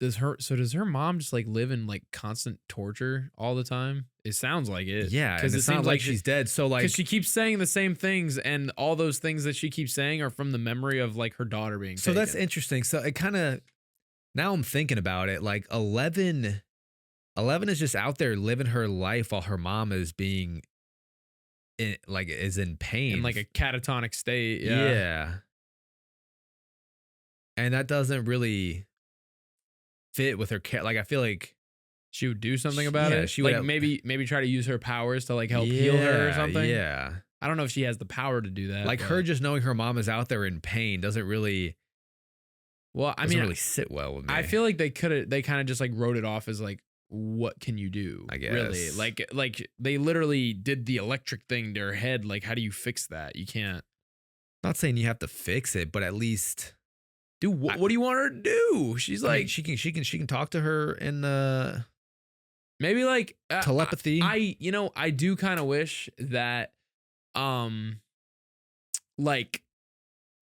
does her mom just like live in like constant torture all the time? It sounds like it. Yeah, because it sounds like she's dead. So like, because she keeps saying the same things, and all those things that she keeps saying are from the memory of like her daughter being taken. That's interesting. So it kind of, now I'm thinking about it, like Eleven is just out there living her life while her mom is being is in pain. In like a catatonic state. Yeah. And that doesn't really fit with her like I feel like she would do something about it. She would like maybe try to use her powers to like help heal her or something. Yeah. I don't know if she has the power to do that. Like her just knowing her mom is out there in pain doesn't really really sit well with me. I feel like they kind of just like wrote it off as like, what can you do? I guess. Really, like they literally did the electric thing to her head. Like, how do you fix that? You can't. Not saying you have to fix it, but at least, dude, what do you want her to do? She's like, she can talk to her in the maybe like telepathy. I do kind of wish that, like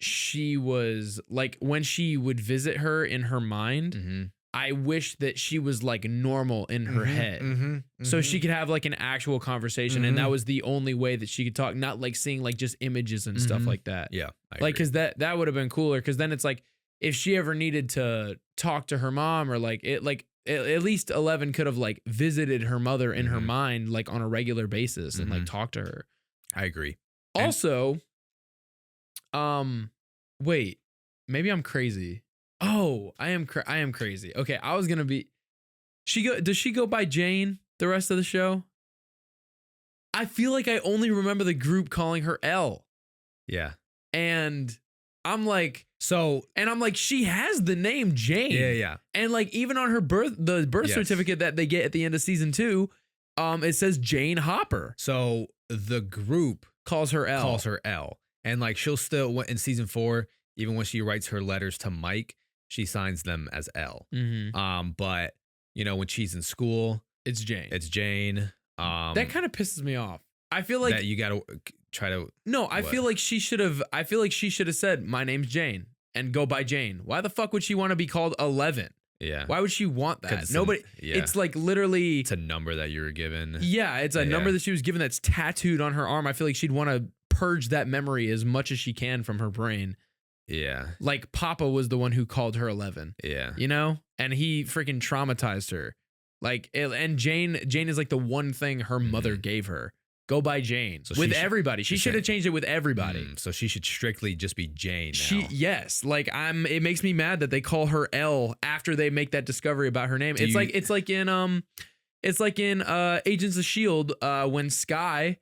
she was like, when she would visit her in her mind, Mm-hmm. I wish that she was like normal in her head, so she could have like an actual conversation, and that was the only way that she could talk, not like seeing like just images and stuff like that. Yeah, like because that would have been cooler. Because then it's like if she ever needed to talk to her mom or like it, like at least 11 could have like visited her mother in her mind like on a regular basis and like talk to her. I agree. Also, wait, maybe I'm crazy. Oh, I am crazy. Okay, I was gonna be. Does she go by Jane the rest of the show? I feel like I only remember the group calling her L. Yeah, and I'm like, she has the name Jane. Yeah. And like even on her birth certificate that they get at the end of season 2, it says Jane Hopper. So the group calls her L. And like she'll still in season 4, even when she writes her letters to Mike, she signs them as L. But you know, when she's in school, it's Jane. That kind of pisses me off. I feel like that you gotta try to. No, I feel like she should have. I feel like she should have said, "My name's Jane," and go by Jane. Why the fuck would she want to be called 11? Yeah. Why would she want that? Nobody. It's like literally. It's a number that you were given. Yeah, it's a number that she was given that's tattooed on her arm. I feel like she'd want to purge that memory as much as she can from her brain. Yeah. Like Papa was the one who called her 11. Yeah. You know? And he freaking traumatized her. Like, and Jane is like the one thing her mother gave her. Go by Jane. So with everybody. She should have changed it with everybody. So she should strictly just be Jane now. Yes. Like it makes me mad that they call her L after they make that discovery about her name. It's like in Agents of S.H.I.E.L.D. When Skye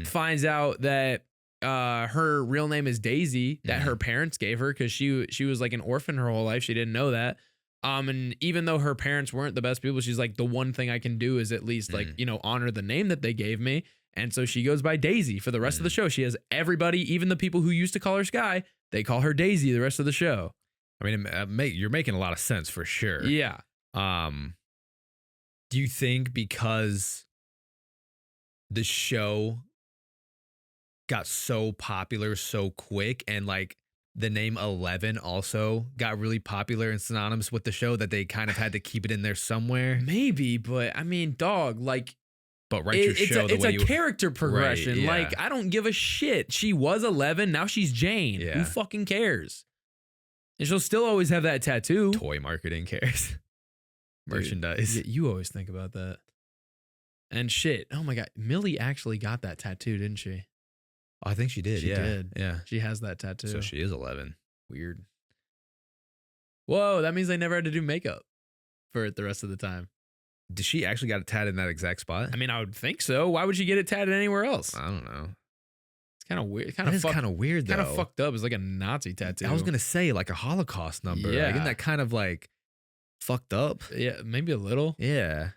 finds out that her real name is Daisy, that her parents gave her because she was like an orphan her whole life. She didn't know that. And even though her parents weren't the best people, she's like, the one thing I can do is at least like, you know, honor the name that they gave me. And so she goes by Daisy for the rest of the show. She has everybody, even the people who used to call her Skye, they call her Daisy the rest of the show. I mean, you're making a lot of sense for sure. Yeah. Do you think because the show got so popular so quick and like the name 11 also got really popular and synonymous with the show that they kind of had to keep it in there somewhere? Maybe, but I mean, dog, like, but write your show the way it's a character progression. Right, yeah. Like, I don't give a shit. She was 11, now she's Jane. Yeah. Who fucking cares? And she'll still always have that tattoo. Toy marketing cares. Merchandise. Dude, you always think about that. And shit. Oh my God. Millie actually got that tattoo, didn't she? Oh, I think she did. She did. Yeah. She has that tattoo. So she is 11. Weird. Whoa, that means they never had to do makeup for it the rest of the time. Did she actually got it tatted in that exact spot? I mean, I would think so. Why would she get it tatted anywhere else? I don't know. It's kind of weird. Kind of weird, though. Kind of fucked up. It's like a Nazi tattoo. I was going to say like a Holocaust number. Yeah. Like, isn't that kind of like fucked up? Yeah, maybe a little. Yeah.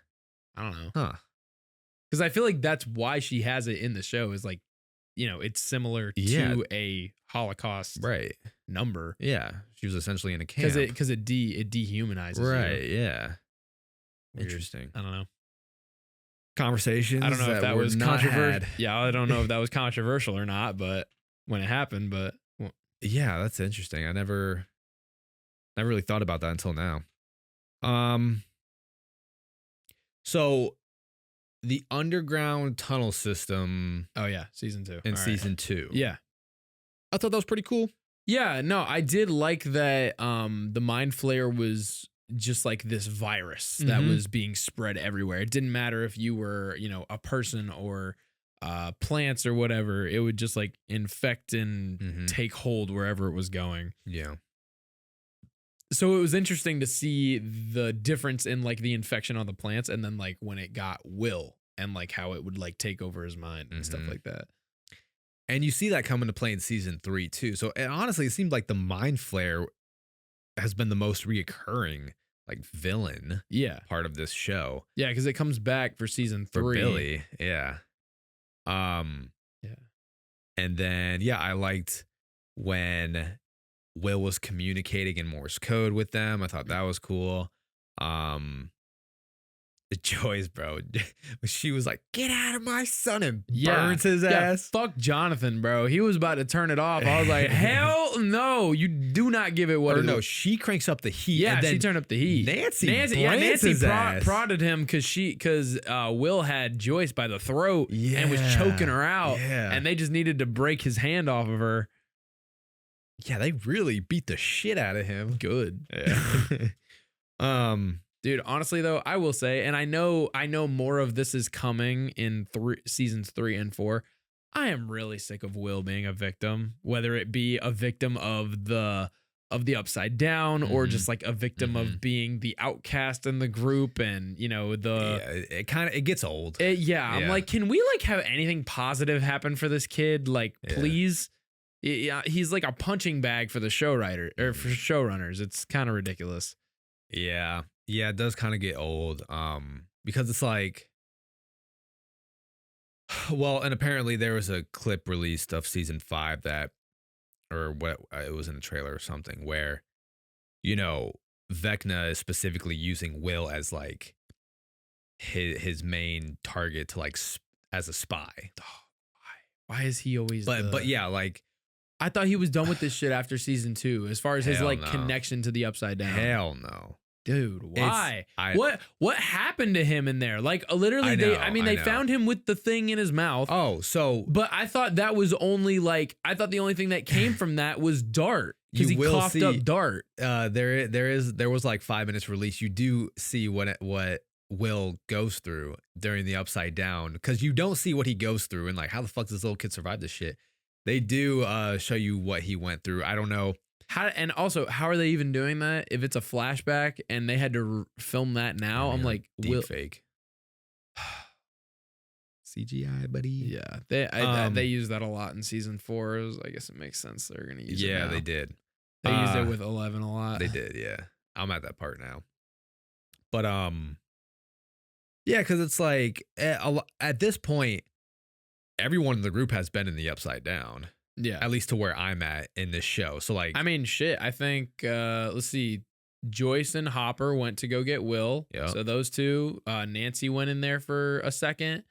I don't know. Huh. Because I feel like that's why she has it in the show is like, you know, it's similar to a Holocaust number. Yeah. She was essentially in a camp. Because it dehumanizes you. Right, yeah. Weird. Interesting. I don't know. Conversations. I don't know if that was controversial. Yeah, I don't know if that was controversial or not, but when it happened, yeah, that's interesting. I never really thought about that until now. So the underground tunnel system. Oh yeah, season 2. In season 2. Yeah. I thought that was pretty cool. Yeah, no, I did like that the Mind Flayer was just like this virus that was being spread everywhere. It didn't matter if you were, you know, a person or plants or whatever. It would just like infect and take hold wherever it was going. Yeah. So it was interesting to see the difference in like the infection on the plants and then like when it got Will and like how it would like take over his mind and stuff like that. And you see that come into play in season 3 too. So honestly, it seemed like the Mind Flayer has been the most reoccurring like villain part of this show. Yeah, because it comes back for season 3. For Billy, yeah. And then I liked when Will was communicating in Morse code with them. I thought that was cool. Joyce, bro. She was like, "Get out of my son," and burns his ass. Fuck Jonathan, bro. He was about to turn it off. I was like, hell no. You do not give it what it is. She cranks up the heat. Yeah, and then she turned up the heat. Nancy prodded him because Will had Joyce by the throat and was choking her out. Yeah. And they just needed to break his hand off of her. Yeah, they really beat the shit out of him. Good. Yeah. Dude, honestly though, I will say, and I know more of this is coming in seasons 3 and 4. I am really sick of Will being a victim, whether it be a victim of the upside down or just like a victim of being the outcast in the group, and it gets old. I'm like, can we like have anything positive happen for this kid? Like, please. Yeah, he's like a punching bag for the for showrunners. It's kind of ridiculous. Yeah, it does kind of get old. Because it's like, well, and apparently there was a clip released of season 5 it was in a trailer or something where, Vecna is specifically using Will as like his main target to like as a spy. Why is he always? But yeah, like. I thought he was done with this shit after season 2, as far as his connection to the upside down. Hell no. Dude, why? What happened to him in there? Like literally, they found him with the thing in his mouth. But I thought that was only like, I thought the only thing that came from that was Dart, because he coughed up Dart. There was like 5 minutes release. You do see what Will goes through during the upside down, because you don't see what he goes through and like how the fuck does this little kid survive this shit. They do show you what he went through. I don't know. How are they even doing that? If it's a flashback and they had to film that now, I'm like, deep fake. CGI, buddy. Yeah, they use that a lot in season 4. I guess it makes sense they're gonna use it. Yeah, they did. They used it with 11 a lot. They did, yeah. I'm at that part now. But yeah, because it's like at this point, everyone in the group has been in the upside down. Yeah. At least to where I'm at in this show. So like, I mean, shit. I think let's see. Joyce and Hopper went to go get Will. Yep. So those two. Nancy went in there for a second.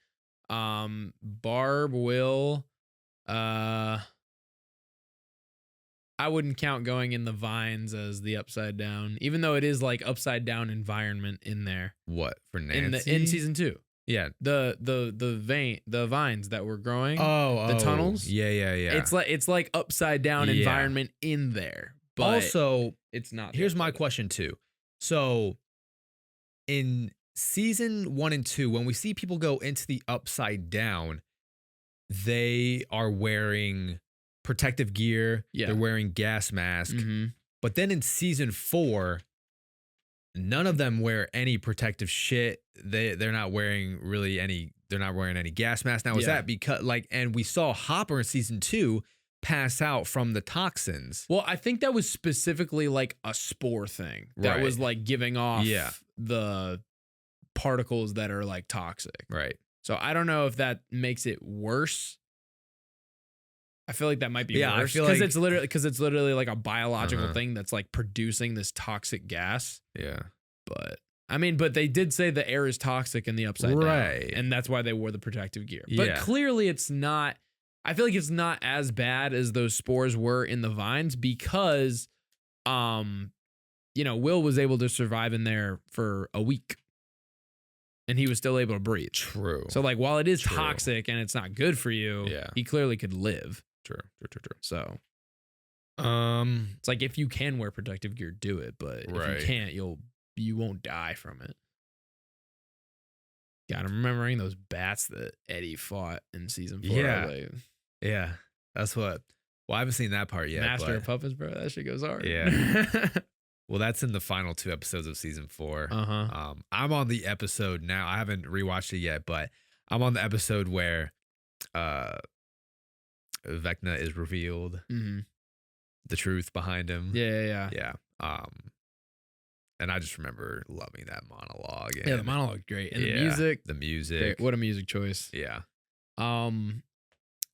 Barb, Will. I wouldn't count going in the vines as the upside down, even though it is like upside down environment in there. What for Nancy? In season 2. Yeah. The vines that were growing. The tunnels. Yeah. It's like upside down environment in there. But also, it's not. Here's my question too. So in season 1 and 2, when we see people go into the upside down, they are wearing protective gear. Yeah. They're wearing gas mask. But then in season 4, none of them wear any protective shit. They're not wearing any gas masks. Now, is that because and we saw Hopper in season 2 pass out from the toxins? Well, I think that was specifically like a spore thing that was like giving off the particles that are like toxic. Right. So I don't know if that makes it worse. I feel like that might be worse because it's literally like a biological thing that's like producing this toxic gas. Yeah. But they did say the air is toxic in the upside down, and that's why they wore the protective gear. But clearly it's not. I feel like it's not as bad as those spores were in the vines because, Will was able to survive in there for a week. And he was still able to breathe. True. So like, while it is toxic and it's not good for you, he clearly could live. True. So, it's like, if you can wear protective gear, do it. But if you can't, you won't die from it. God, I'm remembering those bats that Eddie fought in season 4. Yeah. That's what. Well, I haven't seen that part yet. Master of Puppets, bro. That shit goes hard. Yeah. Well, that's in the final 2 episodes of season 4. I'm on the episode now. I haven't rewatched it yet, but I'm on the episode where Vecna is revealed, the truth behind him. Yeah. And I just remember loving that monologue. And, the monologue's great, and the music. Great. What a music choice. Yeah.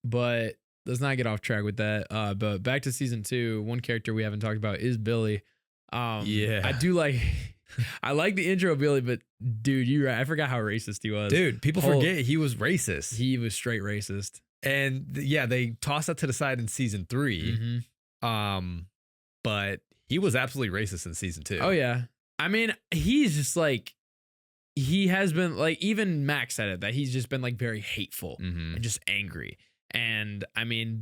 But let's not get off track with that. But back to season 2, one character we haven't talked about is Billy. I do like I like the intro of Billy, but dude, you're right. I forgot how racist he was. Dude, people forget he was racist. He was straight racist. And they tossed that to the side in season 3. Mm-hmm. But he was absolutely racist in season 2. Oh yeah. I mean, he's just like, he has been like, even Max said it, that he's just been like very hateful and just angry. And I mean,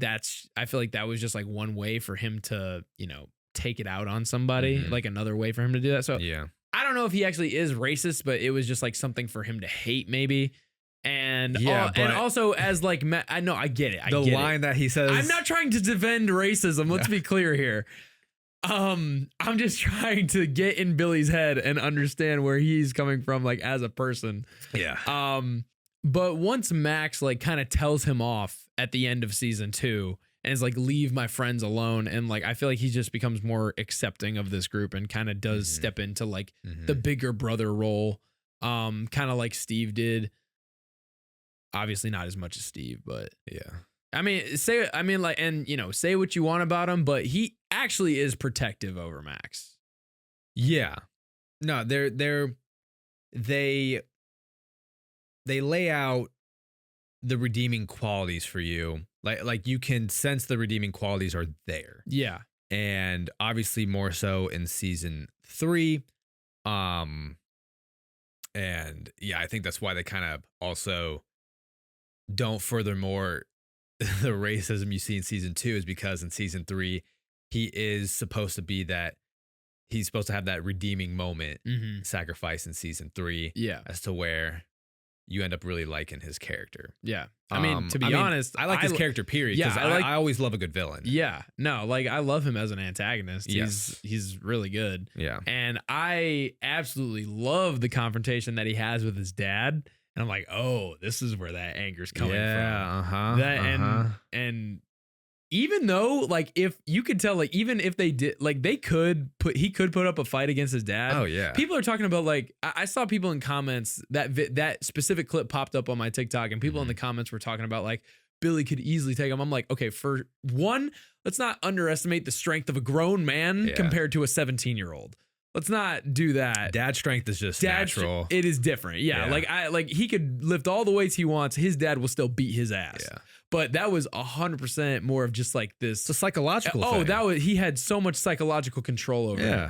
I feel like that was just like one way for him to, take it out on somebody, like another way for him to do that. So yeah, I don't know if he actually is racist, but it was just like something for him to hate maybe. And and also as like, I know, I get it. The line that he says, I'm not trying to defend racism. Let's be clear here. I'm just trying to get in Billy's head and understand where he's coming from, like as a person. Yeah. But once Max like kind of tells him off at the end of season 2 and is like, leave my friends alone. And like, I feel like he just becomes more accepting of this group and kind of does step into like the bigger brother role. Kind of like Steve did. Obviously not as much as Steve, but yeah. I mean, say what you want about him, but he actually is protective over Max. Yeah. No, they lay out the redeeming qualities for you. Like you can sense the redeeming qualities are there. Yeah. And obviously more so in season 3. And yeah, I think that's why they kind of also don't furthermore the racism you see in season 2 is because in season 3 he is supposed to be that he's supposed to have that redeeming moment sacrifice in season 3 as to where you end up really liking his character. Yeah. I mean, to be honest, I like his character period because I always love a good villain. Yeah. No, like I love him as an antagonist. Yes. He's really good. Yeah. And I absolutely love the confrontation that he has with his dad. And I'm like, oh, this is where that anger's coming from. And even though, like, if you could tell, like, even if they did, like, he could put up a fight against his dad. Oh yeah. People are talking about, like, I saw people in comments that specific clip popped up on my TikTok, and people in the comments were talking about like Billy could easily take him. I'm like, okay, for one, let's not underestimate the strength of a grown man compared to a 17-year-old. Let's not do that. Dad strength is just natural. It is different. Yeah. Like he could lift all the weights he wants. His dad will still beat his ass. Yeah. But that was 100% more of just like this. It's a psychological thing. He had so much psychological control over it.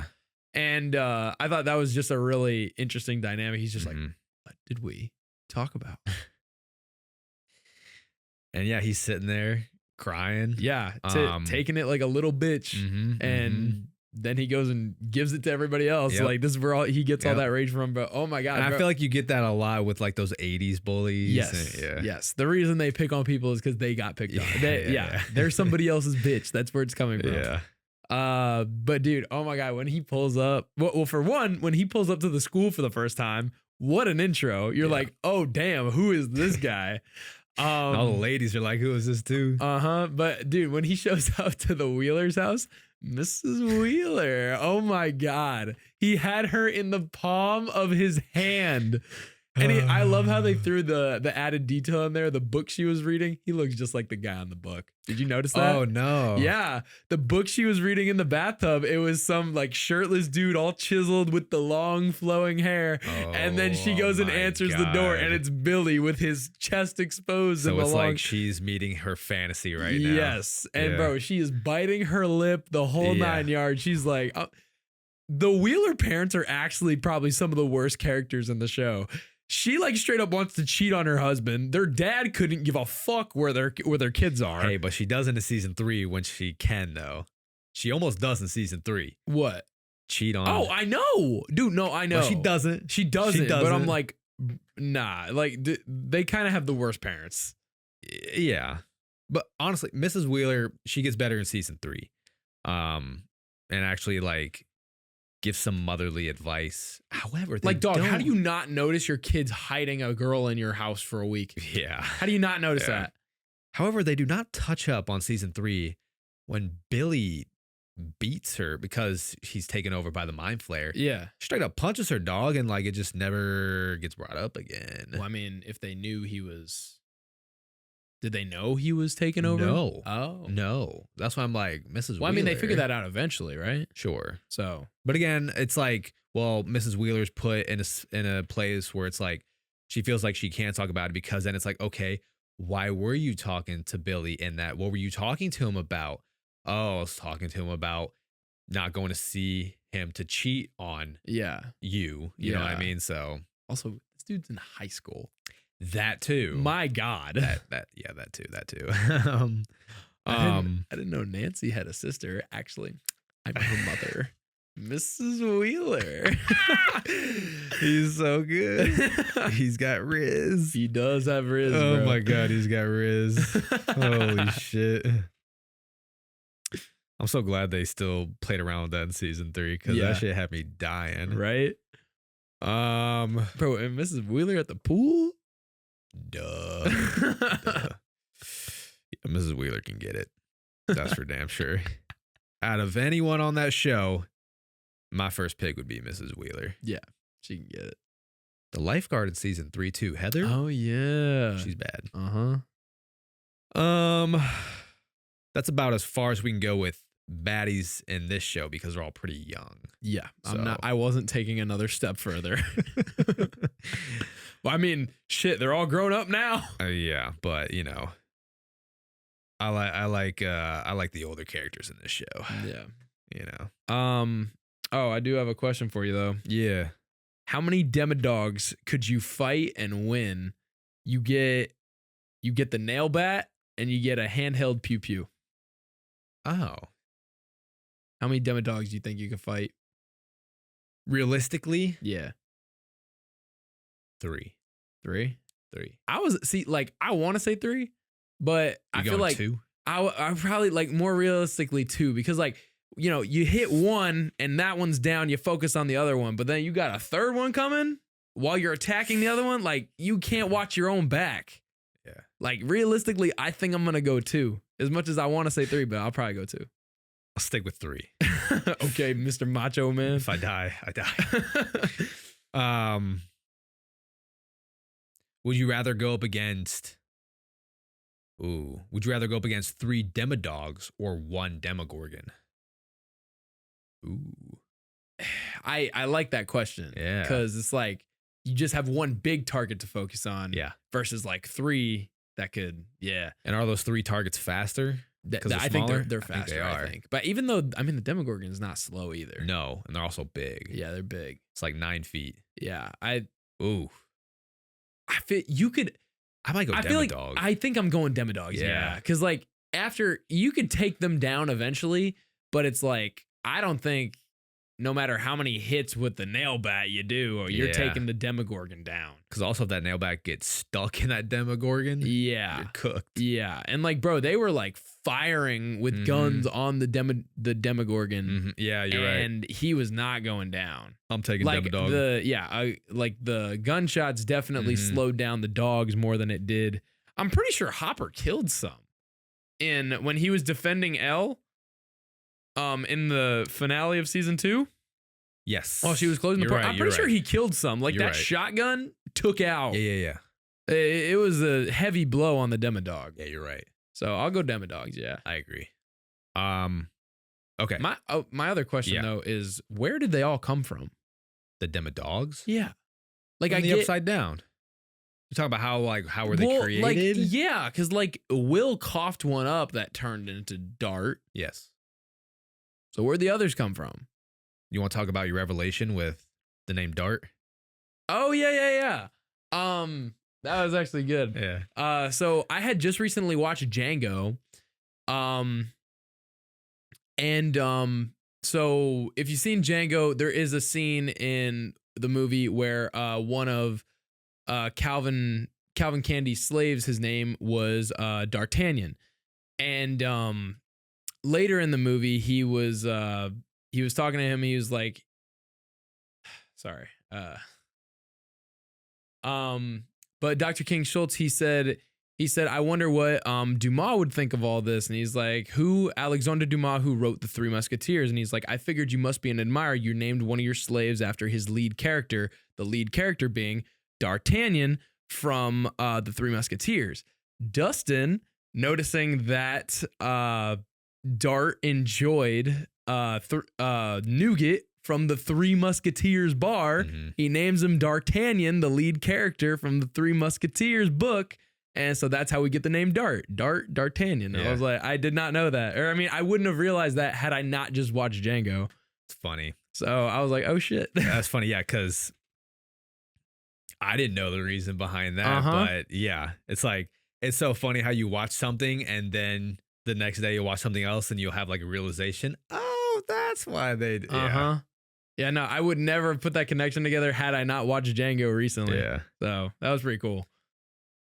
And I thought that was just a really interesting dynamic. He's just like, what did we talk about? And yeah, he's sitting there crying. Yeah. Taking it like a little bitch. And then he goes and gives it to everybody else. Yep. Like this is where he gets all that rage from. But oh my God. And I feel like you get that a lot with like those 80s bullies. Yes. Yes. The reason they pick on people is because they got picked on. They're somebody else's bitch. That's where it's coming from. Yeah. But dude, oh my God, when he pulls up, well, for one, when he pulls up to the school for the first time, what an intro. You're like, oh damn, who is this guy? All the ladies are like, who is this dude? But dude, when he shows up to the Wheeler's house, Mrs. Wheeler, oh my God, he had her in the palm of his hand. And I love how they threw the added detail in there. The book she was reading, he looks just like the guy on the book. Did you notice that? Oh no. Yeah. The book she was reading in the bathtub, it was some like shirtless dude all chiseled with the long flowing hair. And then she goes and answers the door and it's Billy with his chest exposed. So it's like she's meeting her fantasy right now. Yes. And bro, she is biting her lip the whole 9 yards. She's like, the Wheeler parents are actually probably some of the worst characters in the show. She like straight up wants to cheat on her husband. Their dad couldn't give a fuck where their kids are. Hey, but she does into season 3 when she can though. She almost does in season 3. What? Cheat on. Oh, I know, dude. No, I know. But she doesn't. She doesn't. But I'm like, nah. Like they kind of have the worst parents. Yeah, but honestly, Mrs. Wheeler, she gets better in season 3, and actually like give some motherly advice. However, like, dog, how do you not notice your kids hiding a girl in your house for a week? Yeah. How do you not notice that? However, they do not touch up on season 3 when Billy beats her because he's taken over by the mind flayer. Yeah. Straight up punches her dog and like it just never gets brought up again. Well, I mean, if they knew he was... Did they know he was taken over? No. Oh. No. That's why I'm like, Mrs. Well, I mean, they figured that out eventually, right? Sure. So. But again, it's like well, Mrs. Wheeler's put in a place where it's like she feels like she can't talk about it, because then it's like, okay, why were you talking to Billy in that? What were you talking to him about? Oh, I was talking to him about not going to see him to cheat on you. You know what I mean? So also, this dude's in high school. That too. My God. That too. I didn't know Nancy had a sister. Actually, I'm her mother. Mrs. Wheeler. He's so good. He's got Riz. He does have Riz. Oh bro. My God, he's got Riz. Holy shit. I'm so glad they still played around with that in season 3, because that shit had me dying. Right? Bro, and Mrs. Wheeler at the pool? Duh. Yeah, Mrs. Wheeler can get it. That's for damn sure. Out of anyone on that show, my first pick would be Mrs. Wheeler. Yeah, she can get it. The lifeguard in season 3 too, Heather. Oh yeah, she's bad. That's about as far as we can go with baddies in this show, because they're all pretty young. Yeah, so. I wasn't taking another step further. Well, I mean, shit, they're all grown up now. Yeah, but you know, I like the older characters in this show. Yeah, you know. Oh, I do have a question for you though. Yeah. How many Demodogs could you fight and win? You get the nail bat and you get a handheld pew pew. Oh. How many Demodogs do you think you could fight? Realistically? Yeah. 3. 3? I want to say 3, but I feel like 2? I probably like more realistically 2, because like, you know, you hit one and that one's down, you focus on the other one, but then you got a third one coming while you're attacking the other one. Like, you can't watch your own back. Yeah. Like, realistically, I think I'm going to go 2. As much as I want to say 3, but I'll probably go 2. I'll stick with 3. Okay, Mr. Macho Man. If I die, I die. Would you rather go up against 3 Demodogs or 1 Demogorgon? Ooh. I like that question. Yeah. Because it's like you just have one big target to focus on. Yeah. Versus like 3 that could, And are those 3 targets faster? I think they're faster, I think. But even though, I mean, the Demogorgon's not slow either. No, and they're also big. Yeah, they're big. It's like 9 feet. Yeah. I might go Demodog. I think I'm going Demodogs. Yeah. Because like after, you could take them down eventually, but it's like, I don't think no matter how many hits with the nail bat you do, or you're taking the Demogorgon down. Because also if that nail bat gets stuck in that Demogorgon, you're cooked. Yeah. And like, bro, they were like firing with guns on the Demogorgon. Yeah, you're right. And he was not going down. I'm taking Demodog. The gunshots definitely slowed down the dogs more than it did. I'm pretty sure Hopper killed some when he was defending Elle. In the finale of season 2, yes. While she was closing the park, I'm pretty sure he killed some. Like that shotgun took out. Yeah. It was a heavy blow on the Demodog. Yeah, you're right. So I'll go Demodogs. Yeah, I agree. Okay. My other question though is, where did they all come from? The Demodogs? Yeah. Like Upside Down. You're talking about how were they created? Like, because like Will coughed one up that turned into Dart. Yes. So where'd the others come from? You want to talk about your revelation with the name Dart? Oh, yeah. That was actually good. Yeah. So I had just recently watched Django. So if you've seen Django, there is a scene in the movie where one of Calvin Candy's slaves, his name was D'Artagnan. And later in the movie, he was talking to him. He was like, sorry. But Dr. King Schultz, he said, I wonder what Dumas would think of all this. And he's like, who? Alexandre Dumas, who wrote The Three Musketeers. And he's like, I figured you must be an admirer. You named one of your slaves after his lead character, the lead character being D'Artagnan from The Three Musketeers. Dustin, noticing that Dart enjoyed nougat from the Three Musketeers bar. Mhm. He names him D'Artagnan, the lead character from the Three Musketeers book. And so that's how we get the name D'Artagnan. Yeah. I was like, I did not know that. Or I mean, I wouldn't have realized that had I not just watched Django. It's funny. So I was like, oh shit. That's funny. Yeah, because I didn't know the reason behind that. Uh-huh. But yeah, it's like, it's so funny how you watch something and then the next day you'll watch something else and you'll have like a realization. Oh, that's why they. Yeah. Uh-huh. Yeah, no, I would never have put that connection together had I not watched Django recently. Yeah. So that was pretty cool.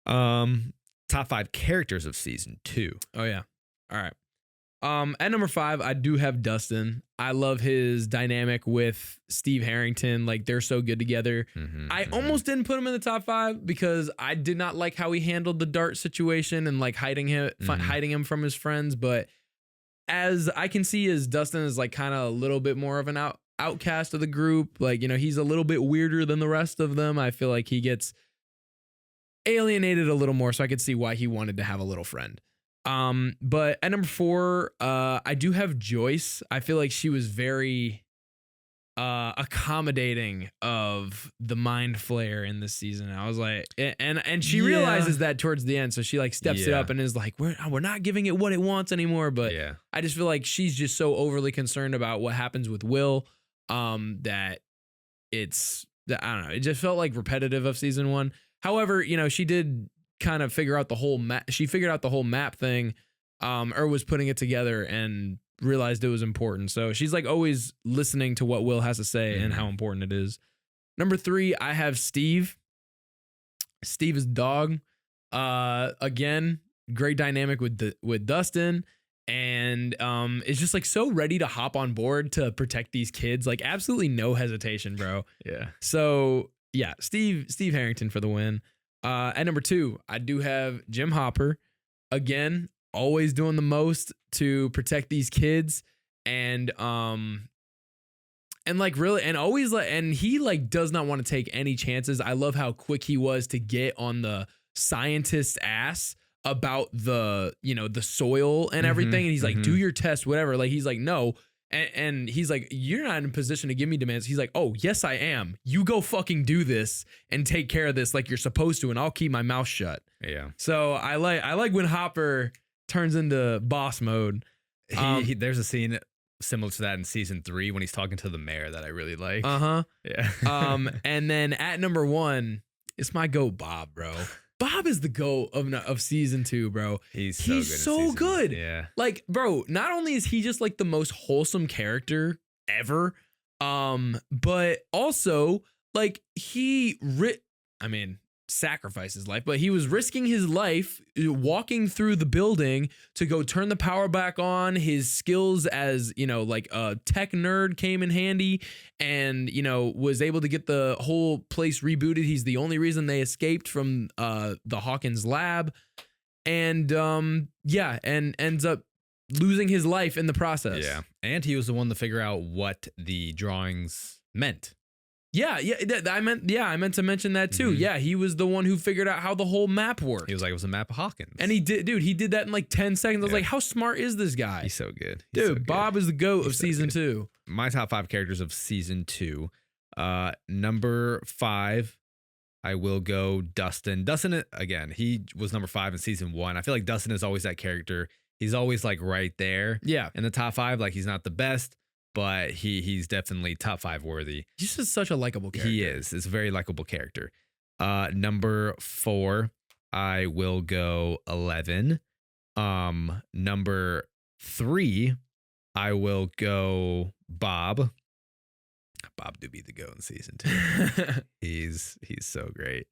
Top 5 characters of season 2. Oh yeah. All right. At number 5, I do have Dustin. I love his dynamic with Steve Harrington. Like, they're so good together. I almost didn't put him in the top 5 because I did not like how he handled the Dart situation and like hiding him from his friends. But as I can see, as Dustin is like kind of a little bit more of an outcast of the group. Like, you know, he's a little bit weirder than the rest of them. I feel like he gets alienated a little more, so I could see why he wanted to have a little friend. But at number 4, I do have Joyce. I feel like she was very accommodating of the mind flare in this season. I was like, and she realizes that towards the end, so she like steps it up and is like, we're not giving it what it wants anymore. But I just feel like she's just so overly concerned about what happens with Will, that I don't know. It just felt like repetitive of season 1. However, you know, she did kind of figure out the whole map. She figured out the whole map thing, or was putting it together and realized it was important. So she's like always listening to what Will has to say and how important it is. Number 3, I have Steve. Steve is dog. Again, great dynamic with Dustin, and is just like so ready to hop on board to protect these kids. Like absolutely no hesitation, bro. Yeah. So yeah, Steve Harrington for the win. At number 2, I do have Jim Hopper. Again, always doing the most to protect these kids, and like really, and always like, and he like does not want to take any chances. I love how quick he was to get on the scientist's ass about the soil and everything. And he's like, do your test, whatever. Like he's like, no. And he's like, you're not in a position to give me demands. He's like, oh, yes, I am. You go fucking do this and take care of this like you're supposed to, and I'll keep my mouth shut. Yeah. So I like when Hopper turns into boss mode. There's a scene similar to that in season 3 when he's talking to the mayor that I really like. Yeah. And then at number 1, it's my goat Bob, bro. Bob is the GOAT of season 2, bro. He's so good. Yeah. Like, bro, not only is he just like the most wholesome character ever, but also like sacrificed his life, but he was risking his life walking through the building to go turn the power back on. His skills as, you know, like a tech nerd came in handy, and, you know, was able to get the whole place rebooted. He's the only reason they escaped from the Hawkins lab, and and ends up losing his life in the process. Yeah. And he was the one to figure out what the drawings meant. Yeah, I meant to mention that too. Yeah, he was the one who figured out how the whole map worked. He was like, it was a map of Hawkins. And he did that in like 10 seconds. I was like, how smart is this guy? He's so good. Bob is the GOAT of season 2. My top 5 characters of season 2. Number 5, I will go Dustin. Dustin, again, he was number 5 in season 1. I feel like Dustin is always that character. He's always like right there. Yeah. In the top 5, like he's not the best, but he's definitely top 5 worthy. He's just such a likable character. He is. It's a very likable character. Number 4, I will go 11. Number 3, I will go Bob. Bob do be the GOAT in season 2. He's so great.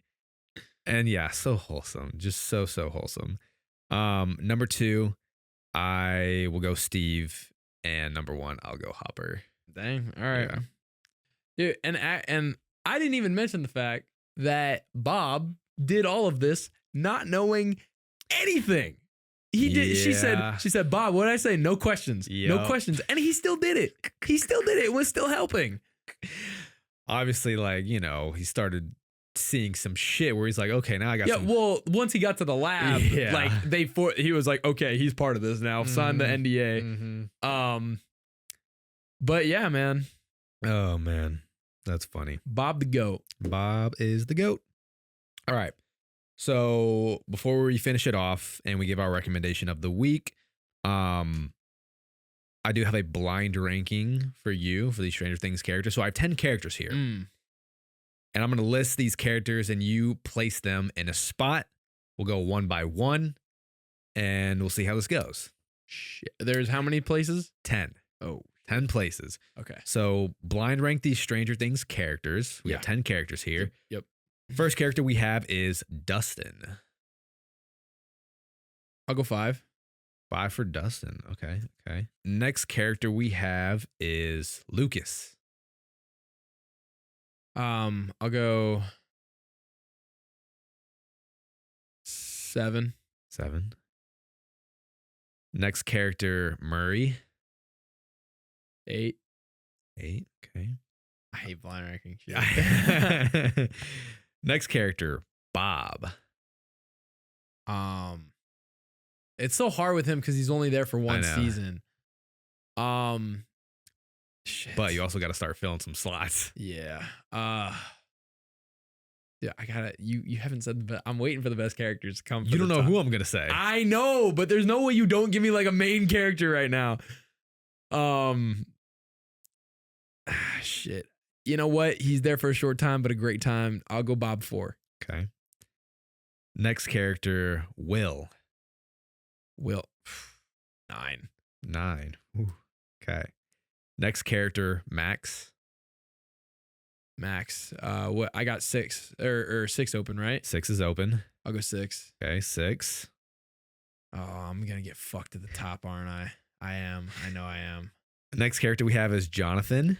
And yeah, so wholesome. Just so wholesome. Number 2, I will go Steve. And number 1, I'll go Hopper. Dang. All right. Yeah. Dude, and I didn't even mention the fact that Bob did all of this not knowing anything. He did. She said, Bob, what did I say? No questions. No questions. And he still did it. It was still helping. Obviously, like, you know, he started seeing some shit where he's like, okay, now I got some. Well, once he got to the lab, like he was like, okay, he's part of this now. Signed the NDA. But yeah, man, Oh, man. That's funny. Bob the GOAT. Bob is the GOAT. All right. So before we finish it off and we give our recommendation of the week, I do have a blind ranking for you for these Stranger Things characters. So I have 10 characters here. And I'm going to list these characters and you place them in a spot. We'll go one by one and we'll see how this goes. Shit. There's how many places? 10. Oh. 10 places. Okay. So blind rank these Stranger Things characters. We have 10 characters here. Yep. First character we have is Dustin. I'll go 5. 5 for Dustin. Okay. Next character we have is Lucas. I'll go 7. 7. Next character, Murray. 8. 8. Okay. I hate blind ranking shit. Next character, Bob. It's so hard with him because he's only there for one season. Shit. But you also got to start filling some slots. Yeah. Yeah, I gotta. You haven't said the best. I'm waiting for the best characters to come. You don't know who I'm gonna say. I know, but there's no way you don't give me like a main character right now. Shit. You know what? He's there for a short time, but a great time. I'll go Bob 4. Okay. Next character, Will. 9. 9. Ooh. Okay. Next character, Max. What? I got 6 or 6 open, right? 6 is open. I'll go 6. Okay, 6. Oh, I'm gonna get fucked at the top, aren't I? I am. I know I am. Next character we have is Jonathan.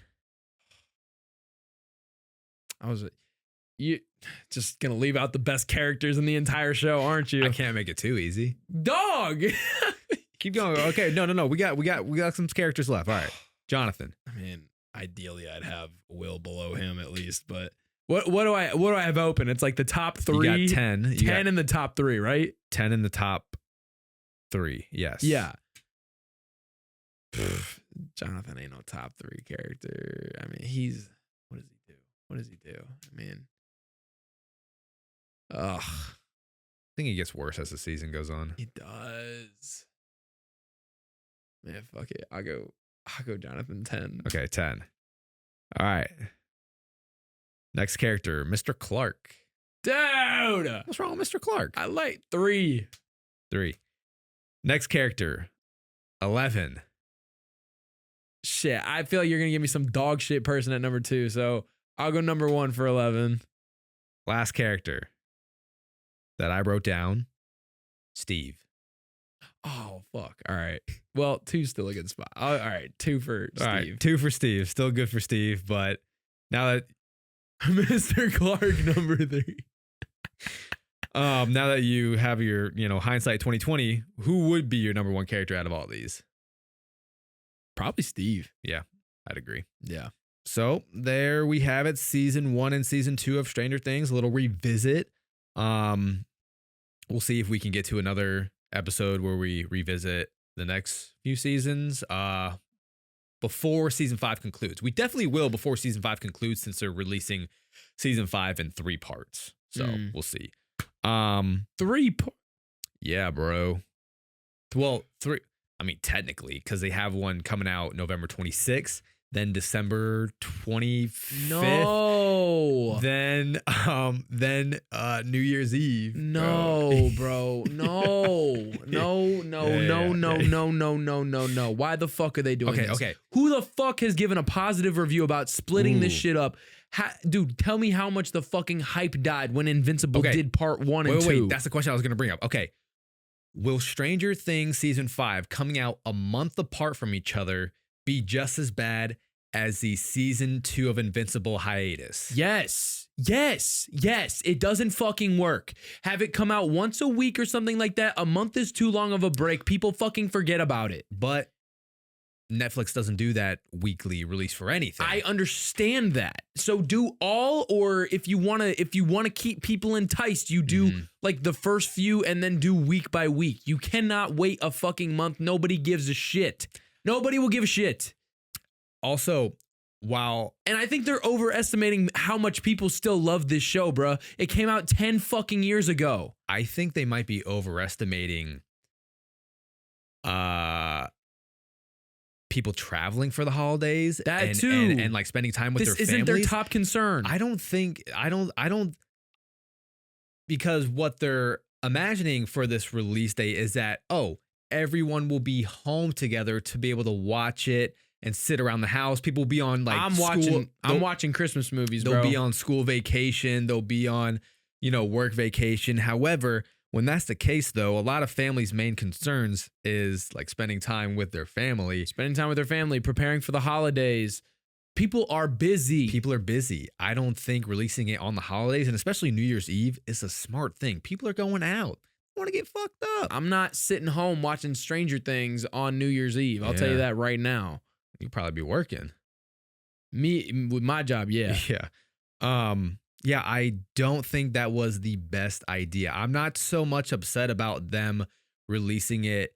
You just gonna leave out the best characters in the entire show, aren't you? I can't make it too easy. Dog. Keep going. Okay, no. We got some characters left. All right, Jonathan. I mean, ideally, I'd have Will below him at least, but what do I have open? It's like the top 3. You got 10. 10 in the top 3, right? 10 in the top 3. Yes. Yeah. Jonathan ain't no top 3 character. I mean, what does he do? I mean, I think he gets worse as the season goes on. He does. Man, fuck it. I'll go Jonathan 10. Okay, 10. All right. Next character, Mr. Clark. Dude! What's wrong with Mr. Clark? I like 3. 3. Next character, 11. Shit, I feel like you're going to give me some dog shit person at number 2, so I'll go number 1 for 11. Last character that I wrote down, Steve. Oh, fuck. All right. Well, 2's still a good spot. All right. 2 for Steve. All right, 2 for Steve. Still good for Steve, but now that Mr. Clark number 3. Now that you have your, hindsight 2020, who would be your number 1 character out of all these? Probably Steve. Yeah, I'd agree. Yeah. So there we have it. Season 1 and season 2 of Stranger Things, a little revisit. We'll see if we can get to another episode where we revisit the next few seasons before season 5 concludes. We definitely will before season 5 concludes, since they're releasing season 5 in 3 parts. So we'll see. 3 parts? Yeah, bro. Well, 3. I mean, technically, because they have one coming out November 26th, then December 25th. No. Then New Year's Eve. No, bro. No. No. Why the fuck are they doing this? Okay. Who the fuck has given a positive review about splitting this shit up? Dude, tell me how much the fucking hype died when Invincible did part 1 and 2. Wait. That's the question I was going to bring up. Okay. Will Stranger Things season 5 coming out a month apart from each other be just as bad as the season 2 of Invincible hiatus? Yes. It doesn't fucking work. Have it come out once a week or something like that. A month is too long of a break. People fucking forget about it. But Netflix doesn't do that weekly release for anything. I understand that. So do all, or if you want to keep people enticed, you do like the first few and then do week by week. You cannot wait a fucking month. Nobody gives a shit. Nobody will give a shit. Also, And I think they're overestimating how much people still love this show, bro. It came out 10 fucking years ago. I think they might be overestimating people traveling for the holidays. That too. And like spending time with their families. This isn't their top concern. I don't because what they're imagining for this release date is that, everyone will be home together to be able to watch it and sit around the house. People will be on like I'm watching Christmas movies, bro. They'll be on school vacation. They'll be on, work vacation. However, when that's the case, though, a lot of families' main concerns is like spending time with their family. Preparing for the holidays. People are busy. I don't think releasing it on the holidays, and especially New Year's Eve, is a smart thing. People are going out. They want to get fucked up. I'm not sitting home watching Stranger Things on New Year's Eve. I'll tell you that right now. You'd probably be working. Me, with my job, yeah. Yeah, I don't think that was the best idea. I'm not so much upset about them releasing it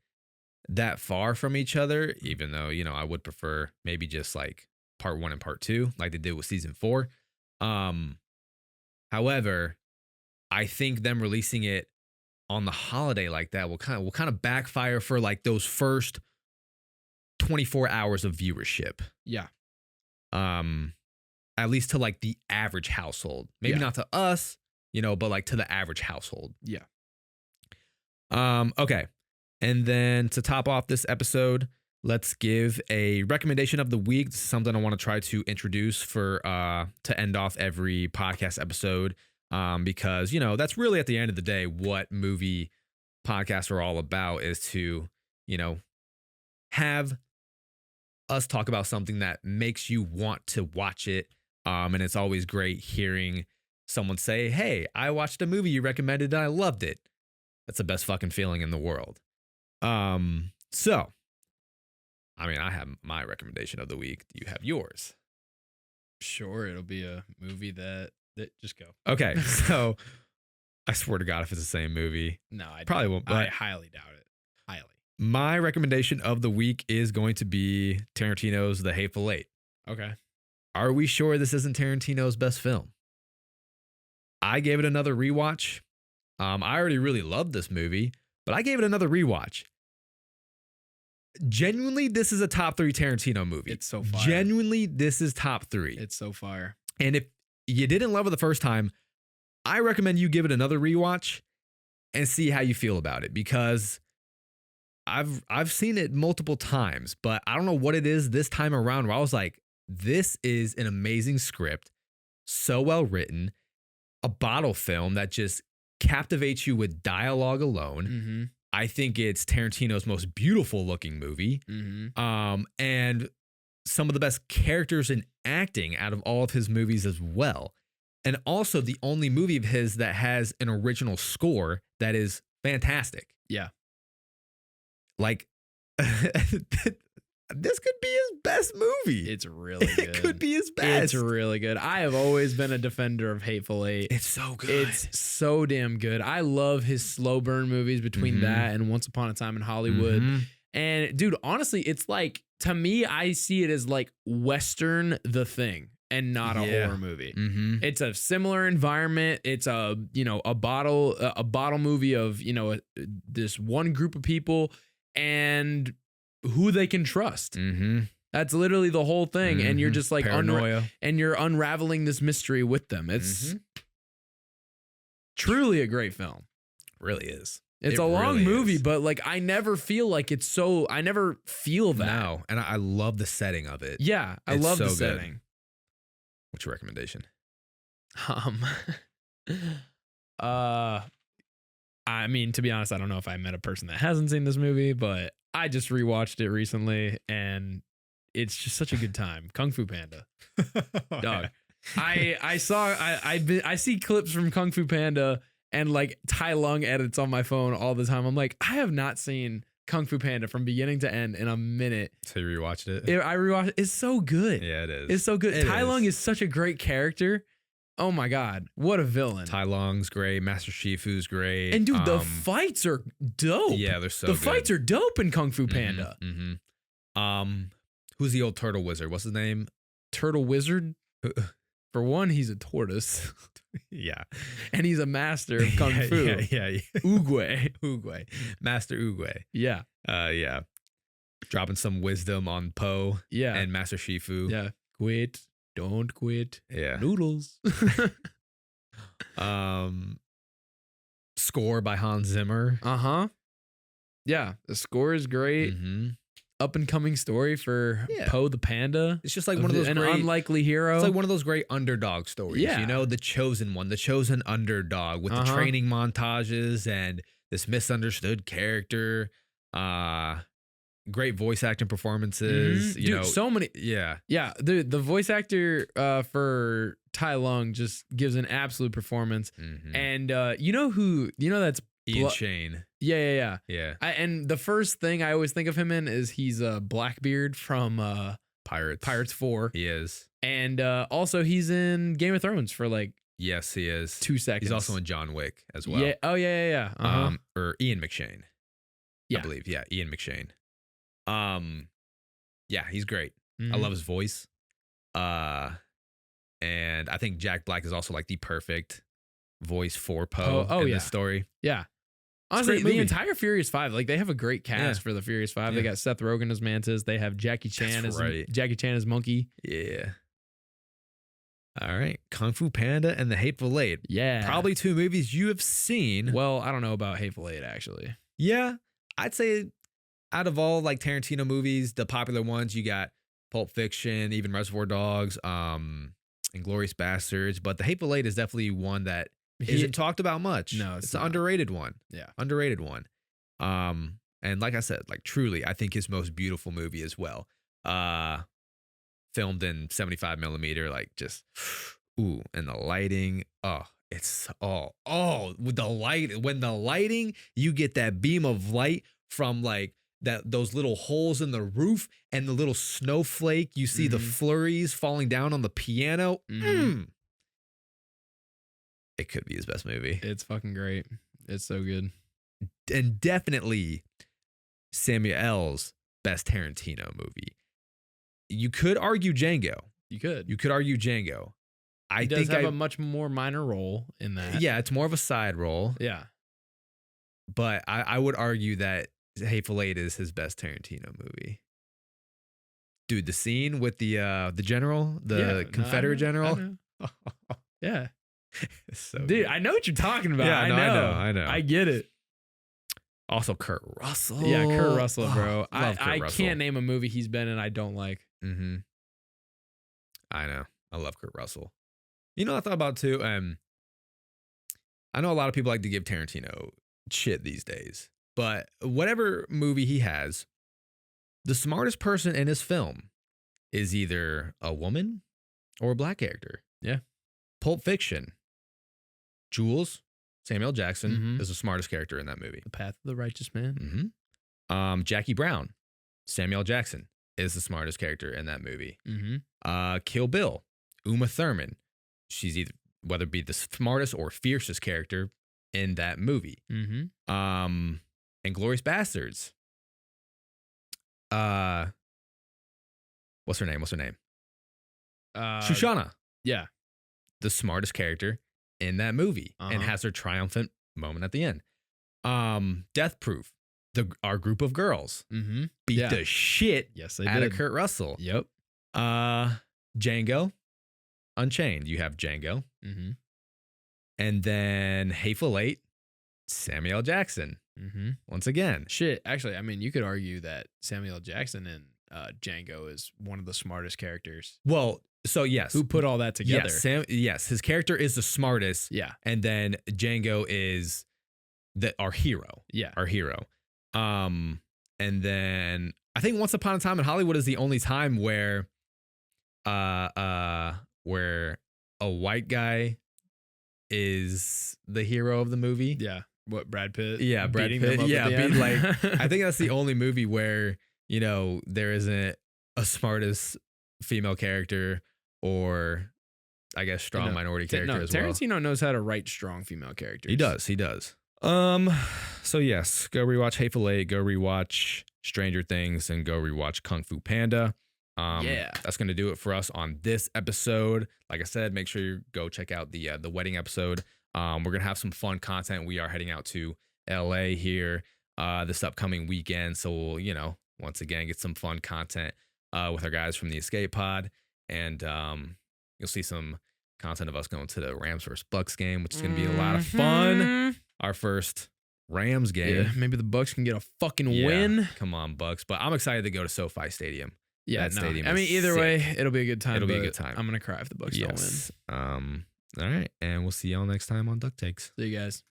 that far from each other, even though, I would prefer maybe just like part 1 and part 2, like they did with season 4. However, I think them releasing it on the holiday like that will kind of backfire for like those first 24 hours of viewership. Yeah. At least to like the average household. Maybe not to us, but like to the average household. Yeah. Okay. And then to top off this episode, let's give a recommendation of the week. This is something I want to try to introduce for to end off every podcast episode. Because, that's really at the end of the day what movie podcasts are all about, is to, have us talk about something that makes you want to watch it. And it's always great hearing someone say, hey, I watched a movie you recommended and I loved it. That's the best fucking feeling in the world. So, I have my recommendation of the week. Do you have yours? Sure, it'll be a movie that just go. Okay, so I swear to God, if it's the same movie. No, I probably won't. But I highly doubt it. Highly. My recommendation of the week is going to be Tarantino's The Hateful Eight. Okay. Are we sure this isn't Tarantino's best film? I gave it another rewatch. I already really loved this movie, but I gave it another rewatch. Genuinely, this is a top 3 Tarantino movie. It's so fire. Genuinely, this is top 3. It's so fire. And if you didn't love it the first time, I recommend you give it another rewatch and see how you feel about it, because I've seen it multiple times, but I don't know what it is this time around where I was like, this is an amazing script, so well written, a bottle film that just captivates you with dialogue alone. Mm-hmm. I think it's Tarantino's most beautiful looking movie. Mm-hmm. And some of the best characters in acting out of all of his movies as well. And also the only movie of his that has an original score that is fantastic. Yeah. Like, this could be his best movie. It's really good. It could be his best. It's really good. I have always been a defender of Hateful Eight. It's so good. It's so damn good. I love his slow burn movies between that and Once Upon a Time in Hollywood. Mm-hmm. And dude, honestly, it's like, to me, I see it as like Western The Thing and not a horror movie. Mm-hmm. It's a similar environment. It's a bottle movie of, this one group of people and who they can trust. Mm-hmm. That's literally the whole thing. And you're just like paranoia. And you're unraveling this mystery with them. It's truly a great film. Really is. It's a long movie, but like I never feel like it's so. I never feel that. No, and I love the setting of it. Yeah, I love the setting. What's your recommendation? I mean, to be honest, I don't know if I met a person that hasn't seen this movie, but I just rewatched it recently, and it's just such a good time. Kung Fu Panda, dog. I see clips from Kung Fu Panda and like Tai Lung edits on my phone all the time. I'm like, I have not seen Kung Fu Panda from beginning to end in a minute. So you rewatched it? I rewatched it. It's so good. Yeah, it is. It's so good. Tai Lung is such a great character. Oh my God, what a villain. Tai Lung's great. Master Shifu's great. And dude, the fights are dope. Yeah, they're so good. The fights are dope in Kung Fu Panda. Who's the old turtle wizard? What's his name? turtle wizard. For one, he's a tortoise. Yeah. And he's a master of kung fu. Yeah. Oogway. Master Oogway. Yeah. Yeah. Dropping some wisdom on Poe. Yeah. And Master Shifu. Yeah. Quit. Don't quit. Yeah. Noodles. Score by Hans Zimmer. Yeah. The score is great. Mm-hmm. Up and coming story for Poe the panda. It's just like one of those an great, unlikely hero. It's like one of those great underdog stories. Yeah. You know, the chosen one, the chosen underdog with the training montages and this misunderstood character. Great voice acting performances. You know, so many. Yeah. Yeah. The voice actor for Tai Lung just gives an absolute performance. Mm-hmm. And you know that's Ian Shane. Yeah. And the first thing I always think of him in is he's Blackbeard from Pirates 4. He is. And also he's in Game of Thrones for like yes, he is 2 seconds. He's also in John Wick as well. Yeah. Oh yeah. Or Ian McShane. Yeah. I believe. Yeah, Ian McShane. Yeah, he's great. Mm-hmm. I love his voice. And I think Jack Black is also like the perfect voice for Poe in this story. Yeah. Honestly, the entire Furious 5, like they have a great cast for the Furious 5. They got Seth Rogen as Mantis. They have Jackie Chan as Monkey. Yeah. All right. Kung Fu Panda and The Hateful Eight. Yeah. Probably 2 movies you have seen. Well, I don't know about Hateful Eight, actually. Yeah. I'd say out of all like Tarantino movies, the popular ones, you got Pulp Fiction, even Reservoir Dogs, Inglourious Bastards. But The Hateful Eight is definitely one that isn't talked about much. No, it's an underrated one. Yeah. Underrated one. And like I said, like truly, I think his most beautiful movie as well. Filmed in 75 millimeter, like just, ooh, and the lighting. It's with the light, when the lighting, you get that beam of light from like those little holes in the roof and the little snowflake. You see the flurries falling down on the piano. It could be his best movie. It's fucking great. It's so good. And definitely Samuel's best Tarantino movie. You could argue Django. You could argue Django. He does have a much more minor role in that. Yeah, it's more of a side role. Yeah. But I would argue that Hateful Eight is his best Tarantino movie. Dude, the scene with the general, Confederate general. Yeah. So dude, good. I know what you're talking about. Yeah, I know. I get it. Also, Kurt Russell. Yeah, Kurt Russell, bro. I can't name a movie he's been in I don't like. Mm-hmm. I know. I love Kurt Russell. You know, I thought about too. I know a lot of people like to give Tarantino shit these days, but whatever movie he has, the smartest person in his film is either a woman or a black character. Yeah. Pulp Fiction. Jules, Samuel Jackson, is the smartest character in that movie. The Path of the Righteous Man. Jackie Brown, Samuel Jackson is the smartest character in that movie. Kill Bill, Uma Thurman. She's either, whether it be the smartest or fiercest character in that movie. Inglourious Bastards. What's her name? Shoshana. Yeah. The smartest character in that movie and has her triumphant moment at the end. Death Proof. Our group of girls beat the shit out of Kurt Russell. Yep. Django Unchained. You have Django. And then Hateful Eight, Samuel Jackson. Once again. Shit. Actually, I mean, you could argue that Samuel Jackson in Django is one of the smartest characters. Well, so yes. Who put all that together? Yes, his character is the smartest. Yeah. And then Django is our hero. Yeah. Our hero. And then I think Once Upon a Time in Hollywood is the only time where a white guy is the hero of the movie. Yeah. What, Brad Pitt? Yeah, Brad Pitt. Yeah, I think that's the only movie where, you know, there isn't a smartest female character or I guess strong minority character as well. Tarantino knows how to write strong female characters. He does. So yes, go rewatch Hateful Eight, go rewatch Stranger Things, and go rewatch Kung Fu Panda. That's going to do it for us on this episode. Like I said, make sure you go check out the wedding episode. We're going to have some fun content. We are heading out to LA here this upcoming weekend. So we'll, once again, get some fun content with our guys from the Escape Pod. And you'll see some content of us going to the Rams versus Bucks game, which is going to be a lot of fun. Our first Rams game. Yeah, maybe the Bucks can get a fucking win. Come on, Bucks. But I'm excited to go to SoFi Stadium. Yeah, stadium. I mean, either way, it'll be a good time. It'll be a good time. I'm going to cry if the Bucks don't win. All right. And we'll see y'all next time on Duck Takes. See you guys.